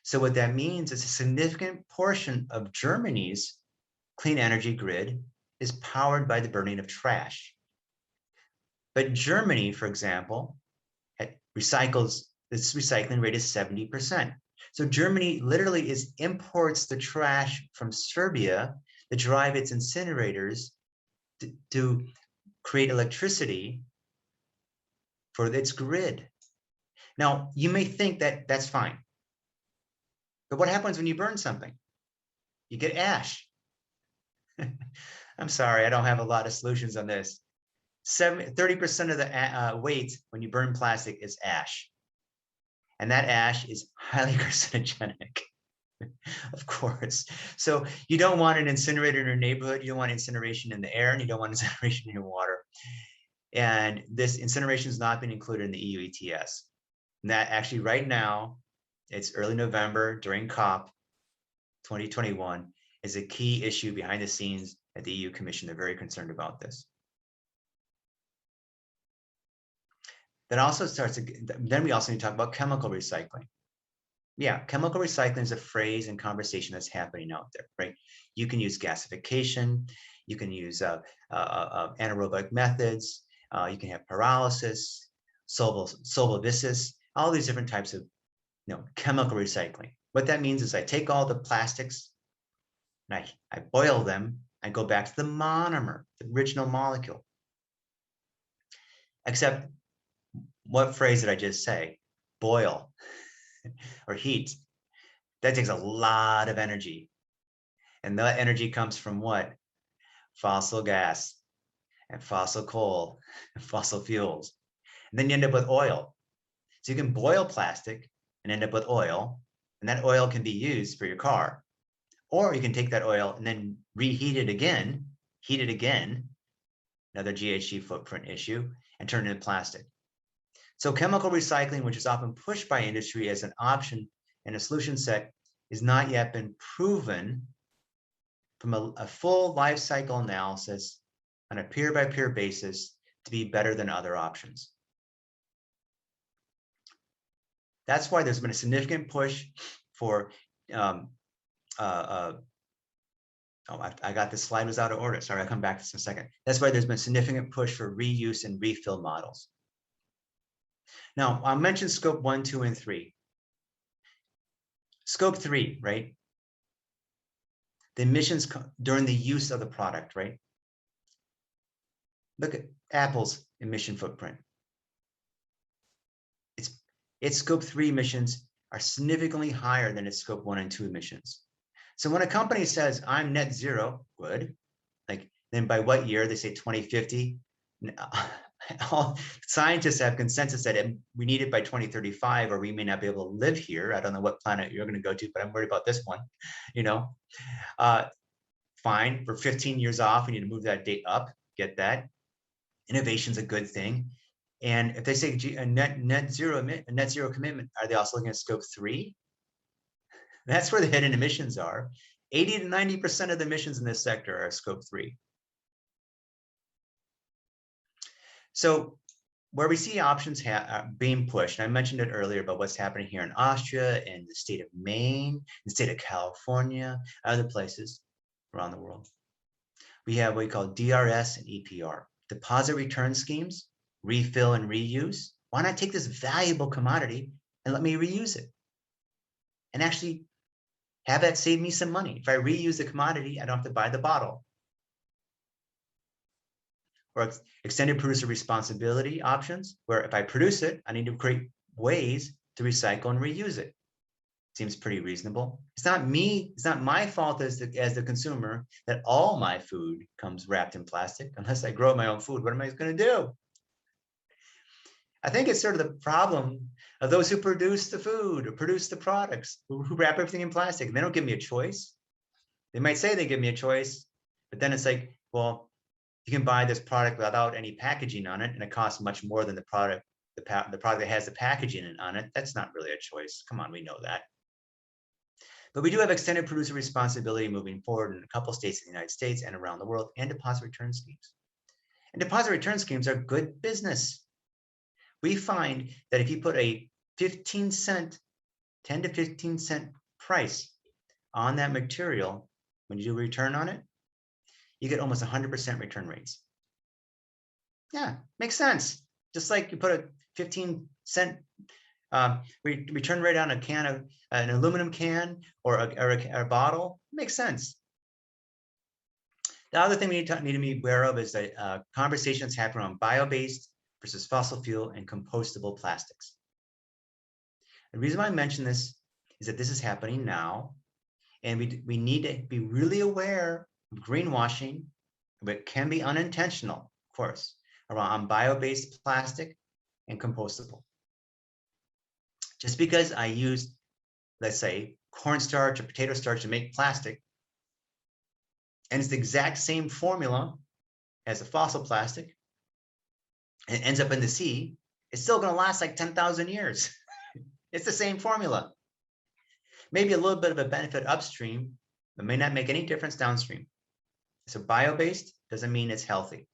So what that means is a significant portion of Germany's clean energy grid is powered by the burning of trash. But Germany, for example, its recycling rate is 70%. So Germany literally imports the trash from Serbia to drive its incinerators to create electricity for its grid. Now, you may think that that's fine. But what happens when you burn something? You get ash. I'm sorry, I don't have a lot of solutions on this. 30% of the weight when you burn plastic is ash. And that ash is highly carcinogenic, of course. So you don't want an incinerator in your neighborhood. You don't want incineration in the air, and you don't want incineration in your water. And this incineration has not been included in the EU ETS. And that actually right now, it's early November during COP 2021, is a key issue behind the scenes at the EU Commission. They're very concerned about this. Then we also need to talk about chemical recycling. Yeah, chemical recycling is a phrase and conversation that's happening out there, right? You can use gasification, you can use anaerobic methods, you can have pyrolysis, solvolysis, all these different types of chemical recycling. What that means is I take all the plastics and I boil them, I go back to the monomer, the original molecule. Except, what phrase did I just say? Boil or heat. That takes a lot of energy. And that energy comes from what? Fossil gas and fossil coal and fossil fuels. And then you end up with oil. So you can boil plastic and end up with oil, and that oil can be used for your car. Or you can take that oil and then reheat it again, another GHG footprint issue, and turn it into plastic. So chemical recycling, which is often pushed by industry as an option and a solution set, has not yet been proven from a full life cycle analysis on a peer-by-peer basis to be better than other options. That's why there's been a significant push for, I got this slide was out of order. Sorry, I'll come back to this in a second. That's why there's been a significant push for reuse and refill models. Now, I'll mention scope 1, 2, and 3. Scope 3, right? The emissions during the use of the product, right? Look at Apple's emission footprint. Its scope 3 emissions are significantly higher than its scope 1 and 2 emissions. So when a company says, I'm net zero, good, then by what year? They say 2050. All scientists have consensus that we need it by 2035, or we may not be able to live here. I don't know what planet you're going to go to, but I'm worried about this one. Fine, for 15 years off, we need to move that date up. Get that. Innovation's a good thing. And if they say a net zero commitment, are they also looking at scope 3? That's where the hidden emissions are. 80 to 90% of the emissions in this sector are scope 3. So where we see options being pushed, and I mentioned it earlier about what's happening here in Austria, in the state of Maine, the state of California, other places around the world. We have what we call DRS and EPR, deposit return schemes, refill and reuse. Why not take this valuable commodity and let me reuse it? And actually have that save me some money. If I reuse the commodity, I don't have to buy the bottle. Or extended producer responsibility options, where if I produce it, I need to create ways to recycle and reuse it. Seems pretty reasonable. It's not me, it's not my fault as the consumer that all my food comes wrapped in plastic. Unless I grow my own food, what am I going to do? I think it's sort of the problem of those who produce the food or produce the products, who wrap everything in plastic. And they don't give me a choice. They might say they give me a choice, but then it's like, well, you can buy this product without any packaging on it, and it costs much more than the product that has the packaging on it. That's not really a choice. Come on, we know that. But we do have extended producer responsibility moving forward in a couple states in the United States and around the world, and deposit return schemes. And deposit return schemes are good business. We find that if you put a 10 to 15 cent price on that material, when you do a return on it, you get almost 100% return rates. Yeah, makes sense. Just like you put a 15 cent return rate on a can of an aluminum can or a bottle, makes sense. The other thing we need to be aware of is that conversations happen on biobased versus fossil fuel and compostable plastics. The reason why I mention this is that this is happening now. And we need to be really aware of greenwashing, but it can be unintentional, of course, around bio-based plastic and compostable. Just because I use, let's say, cornstarch or potato starch to make plastic, and it's the exact same formula as a fossil plastic, and it ends up in the sea, it's still going to last like 10,000 years. It's the same formula. Maybe a little bit of a benefit upstream, but may not make any difference downstream. So bio-based doesn't mean it's healthy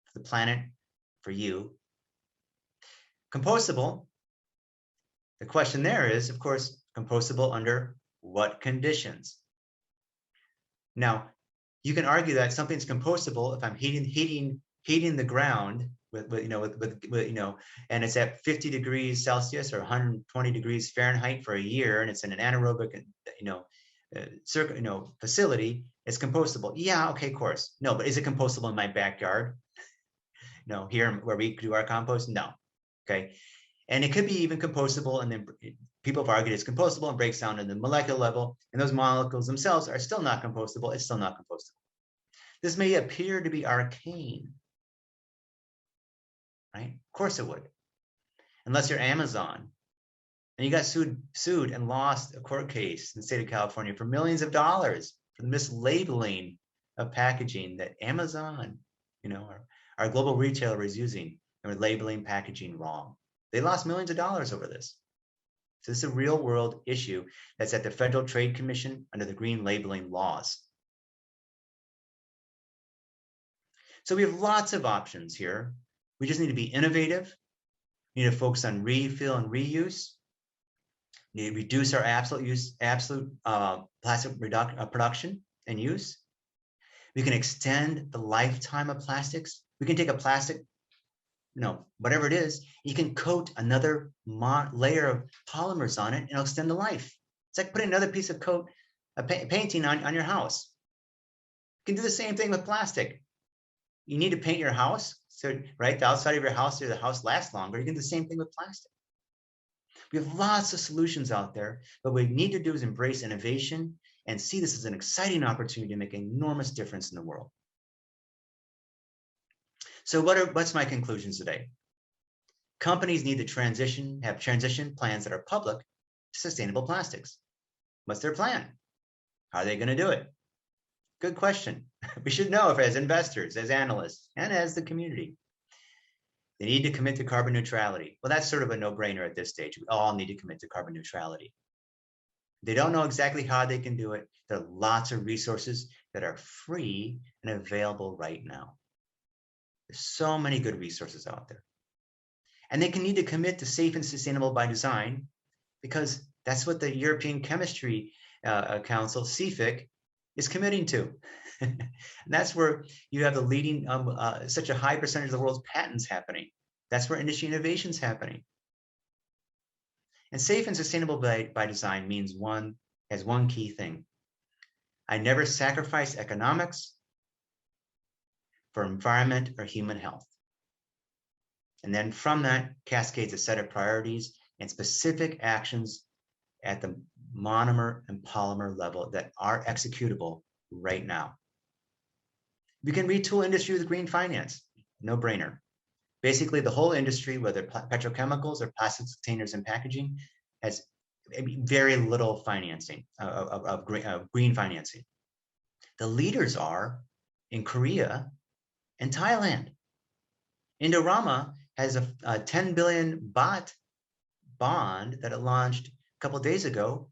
for the planet, for you. Compostable, the question there is, of course, compostable under what conditions? Now, you can argue that something's compostable if I'm heating the ground with and it's at 50 degrees Celsius or 120 degrees Fahrenheit for a year, and it's in an anaerobic, facility. It's compostable. Yeah, okay, of course. No, but is it compostable in my backyard? No, here where we do our compost? No. Okay. And it could be even compostable, and then people have argued it's compostable and breaks down to the molecular level, and those molecules themselves are still not compostable. It's still not compostable. This may appear to be arcane, right? Of course it would, unless you're Amazon and you got sued and lost a court case in the state of California for millions of dollars for the mislabeling of packaging that Amazon, our global retailer is using, and we're labeling packaging wrong. They lost millions of dollars over this. So this is a real world issue that's at the Federal Trade Commission under the green labeling laws. So we have lots of options here. We just need to be innovative. We need to focus on refill and reuse. We need to reduce our absolute plastic production and use. We can extend the lifetime of plastics. We can take a plastic, whatever it is, you can coat another layer of polymers on it and it'll extend the life. It's like putting another piece of painting on your house. You can do the same thing with plastic. You need to paint your house, so the outside of your house, so the house lasts longer. You can do the same thing with plastic. We have lots of solutions out there, but what we need to do is embrace innovation and see this as an exciting opportunity to make an enormous difference in the world. So what's my conclusions today? Companies need to have transition plans that are public to sustainable plastics. What's their plan? How are they going to do it? Good question. We should know if as investors, as analysts, and as the community. They need to commit to carbon neutrality. Well, that's sort of a no-brainer at this stage. We all need to commit to carbon neutrality. They don't know exactly how they can do it. There are lots of resources that are free and available right now. There's so many good resources out there. And they can need to commit to safe and sustainable by design, because that's what the European Chemistry Council, CFIC, is committing to. And that's where you have the leading, such a high percentage of the world's patents happening. That's where industry innovation is happening. And safe and sustainable by design means one key thing. I never sacrifice economics for environment or human health. And then from that cascades a set of priorities and specific actions at the monomer and polymer level that are executable right now. We can retool industry with green finance, no brainer. Basically, the whole industry, whether petrochemicals or plastics containers and packaging, has very little financing of green financing. The leaders are in Korea and Thailand. Indorama has a 10 billion baht bond that it launched a couple of days ago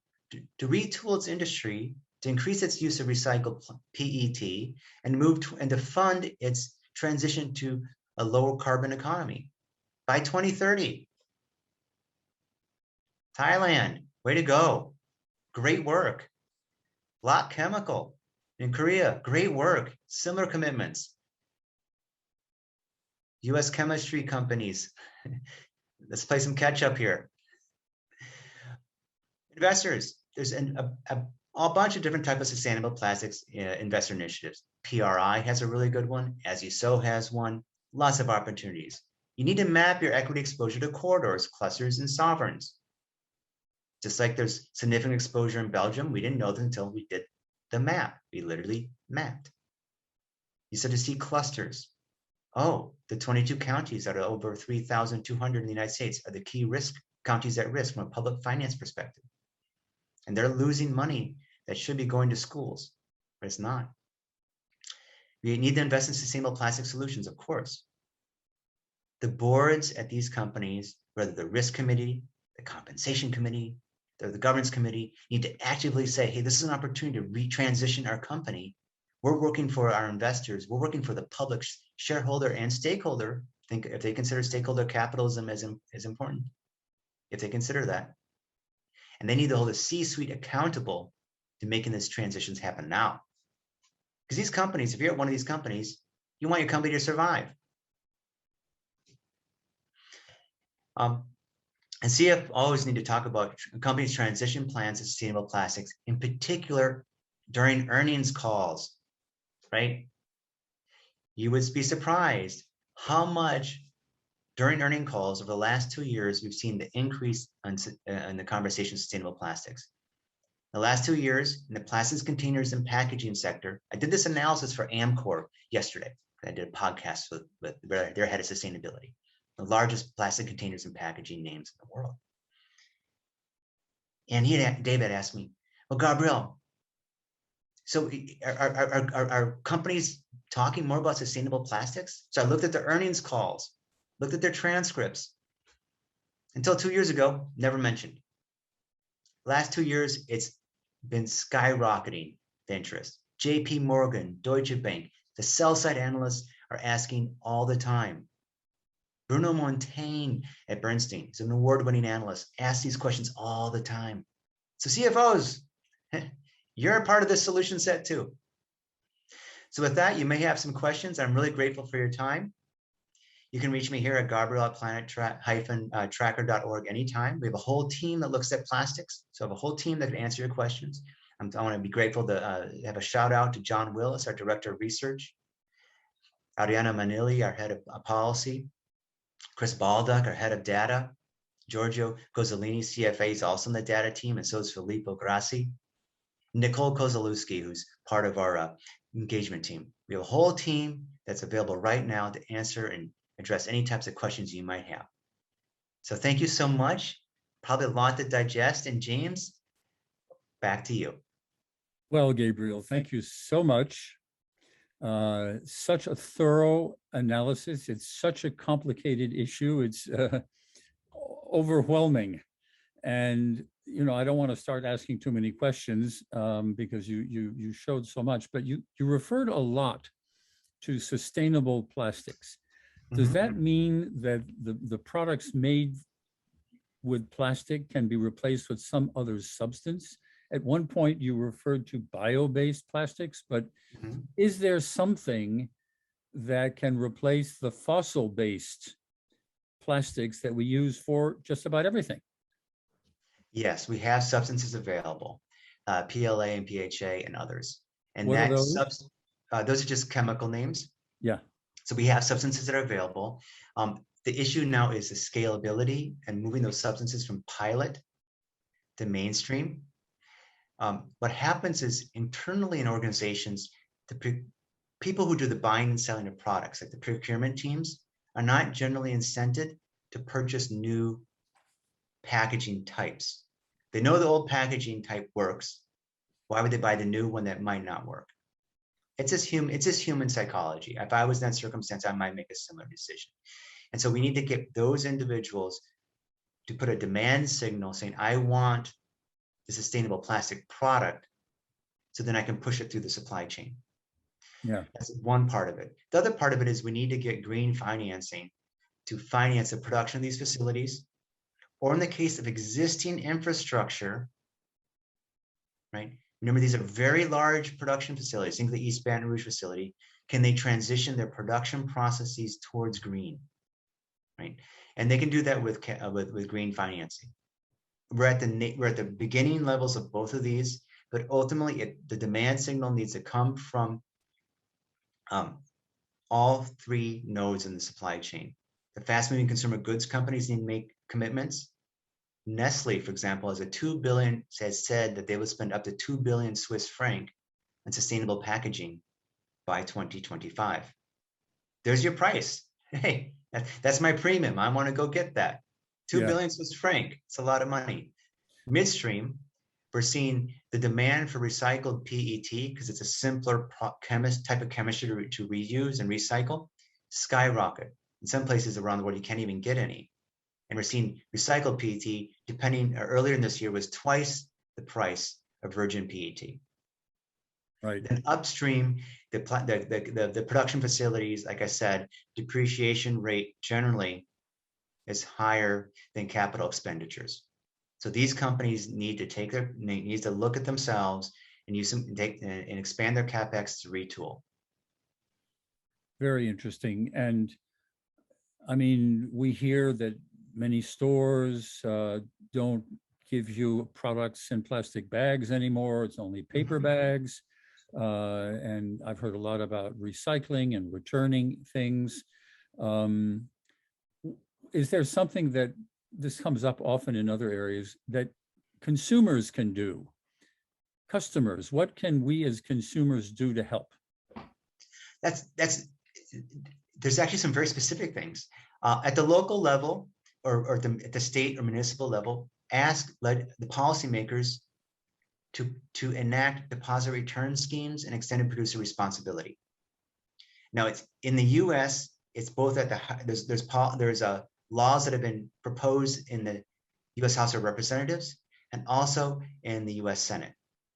to retool its industry, to increase its use of recycled PET, and to fund its transition to a lower carbon economy by 2030. Thailand, way to go. Great work. Lock Chemical in Korea, great work. Similar commitments. US chemistry companies. Let's play some catch up here. Investors, there's a bunch of different types of sustainable plastics investor initiatives. PRI has a really good one. As You Sow has one. Lots of opportunities. You need to map your equity exposure to corridors, clusters, and sovereigns. Just like there's significant exposure in Belgium, we didn't know that until we did the map. We literally mapped. You start to see clusters. Oh, the 22 counties that are over 3,200 in the United States are the key counties at risk from a public finance perspective. And they're losing money that should be going to schools, but it's not. We need to invest in sustainable plastic solutions, of course. The boards at these companies, whether the risk committee, the compensation committee, the governance committee, need to actively say, hey, this is an opportunity to retransition our company. We're working for our investors. We're working for the public shareholder and stakeholder. Think if they consider stakeholder capitalism as important, if they consider that. And they need to hold a C-suite accountable to making these transitions happen now. Because these companies, if you're at one of these companies, you want your company to survive. And CF always need to talk about companies' transition plans to sustainable plastics, in particular during earnings calls, right? You would be surprised how much during earnings calls over the last 2 years, we've seen the increase in the conversation of sustainable plastics. The last 2 years in the plastics, containers, and packaging sector, I did this analysis for Amcor yesterday. I did a podcast with their head of sustainability, the largest plastic containers and packaging names in the world. And David asked me, well, Gabriel, so are companies talking more about sustainable plastics? So I looked at the earnings calls, looked at their transcripts. Until 2 years ago, never mentioned. Last 2 years, it's been skyrocketing, the interest. JP Morgan, Deutsche Bank, the sell-side analysts are asking all the time. Bruno Montaigne at Bernstein is an award-winning analyst, asks these questions all the time. So CFOs, you're a part of this solution set too. So with that, you may have some questions. I'm really grateful for your time. You can reach me here at gabriel@planet-tracker.org anytime. We have a whole team that looks at plastics. So I have a whole team that can answer your questions. I want to be grateful to have a shout out to John Willis, our Director of Research, Ariana Manili, our Head of Policy, Chris Baldock, our Head of Data, Giorgio Gozzolini, CFA, is also in the data team, and so is Filippo Grassi, Nicole Kozalewski, who's part of our engagement team. We have a whole team that's available right now to answer and address any types of questions you might have. So thank you so much. Probably a lot to digest. And James, back to you. Well, Gabriel, thank you so much. Such a thorough analysis. It's such a complicated issue. It's overwhelming. And, you know, I don't want to start asking too many questions because you showed so much, but you referred a lot to sustainable plastics. Does that mean that the products made with plastic can be replaced with some other substance? At one point, you referred to bio-based plastics, but is there something that can replace the fossil-based plastics that we use for just about everything? Yes, we have substances available, PLA and PHA and others. And What are those? Those are just chemical names. Yeah. So we have substances that are available. The issue now is the scalability and moving those substances from pilot to mainstream. What happens is internally in organizations, the people who do the buying and selling of products, like the procurement teams, are not generally incented to purchase new packaging types. They know the old packaging type works. Why would they buy the new one that might not work? It's just human psychology. If I was in that circumstance, I might make a similar decision. And so we need to get those individuals to put a demand signal saying, I want the sustainable plastic product, so then I can push it through the supply chain. Yeah. That's one part of it. The other part of it is we need to get green financing to finance the production of these facilities, or in the case of existing infrastructure, right? Remember, these are very large production facilities. Think of the East Baton Rouge facility. Can they transition their production processes towards green, right? And they can do that with green financing. We're at the beginning levels of both of these, but ultimately the demand signal needs to come from all three nodes in the supply chain. The fast-moving consumer goods companies need to make commitments. Nestle, for example, has said that they will spend up to 2 billion Swiss franc on sustainable packaging by 2025. There's your price. Hey, that's my premium. I want to go get that. 2 billion Swiss franc. It's a lot of money. Midstream, we're seeing the demand for recycled PET, because it's a simpler type of chemistry to reuse and recycle, skyrocket. In some places around the world, you can't even get any. And we're seeing recycled PET, earlier in this year, was twice the price of virgin PET. Right. Then upstream, the production facilities, like I said, depreciation rate generally is higher than capital expenditures. So these companies need to look at themselves and and expand their capex to retool. Very interesting. And I mean, we hear that many stores don't give you products in plastic bags anymore. It's only paper bags. And I've heard a lot about recycling and returning things. Is there something that this comes up often in other areas that consumers can do? Customers, what can we as consumers do to help? There's actually some very specific things. At the local level or at the state or municipal level, let the policymakers to enact deposit return schemes and extended producer responsibility. Now, it's in the U.S. It's both at there's laws that have been proposed in the U.S. House of Representatives and also in the U.S. Senate.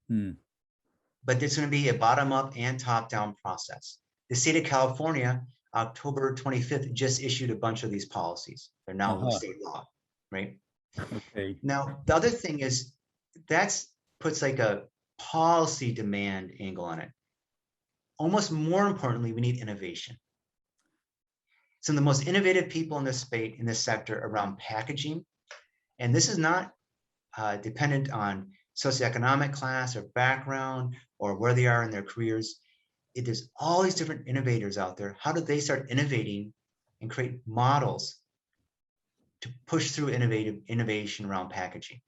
But there's going to be a bottom-up and top-down process. The state of California, October 25th, just issued a bunch of these policies. They're now state law, right? Okay. Now, the other thing is that's puts like a policy demand angle on it. Almost more importantly, we need innovation. Some of the most innovative people in this space, in this sector around packaging, and this is not dependent on socioeconomic class or background or where they are in their careers. There's all these different innovators out there. How do they start innovating and create models to push through innovation around packaging?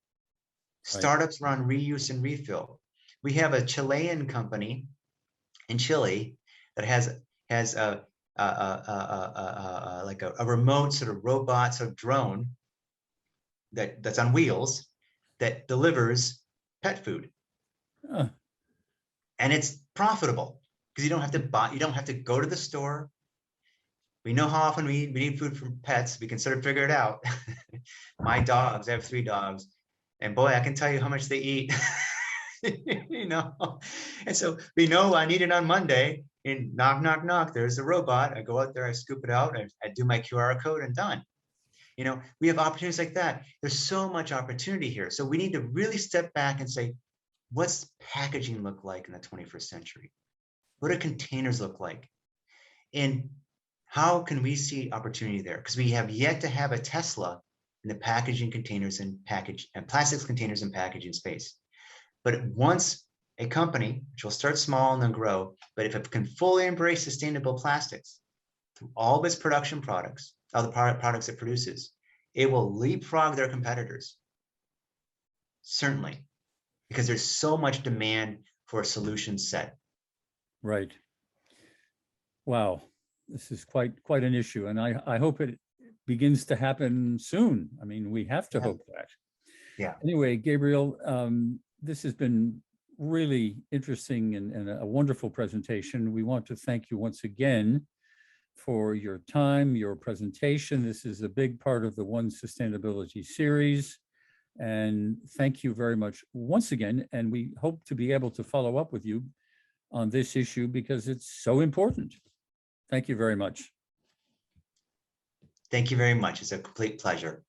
Right. Startups around reuse and refill. We have a Chilean company in Chile that has like a remote sort of robot sort of drone that's on wheels that delivers pet food, and it's profitable because you don't have to go to the store. We know how often we need food for pets. We can sort of figure it out. My dogs, I have 3 dogs, and boy, I can tell you how much they eat. And so we know I need it on Monday, and knock, knock, knock, there's the robot. I go out there, I scoop it out, I do my QR code and done. We have opportunities like that. There's so much opportunity here. So we need to really step back and say, what's packaging look like in the 21st century? What do containers look like? And how can we see opportunity there? Because we have yet to have a Tesla in the packaging containers and plastics containers and packaging space. But once a company, which will start small and then grow, but if it can fully embrace sustainable plastics through all of its production products, all the products it produces, it will leapfrog their competitors. Certainly, because there's so much demand for a solution set. Right. Wow, this is quite an issue, and I hope it begins to happen soon. I mean, we have to hope that. Yeah. Anyway, Gabriel, this has been really interesting and a wonderful presentation. We want to thank you once again for your time, your presentation. This is a big part of the One Sustainability series. And thank you very much once again. And we hope to be able to follow up with you on this issue because it's so important. Thank you very much. Thank you very much. It's a complete pleasure.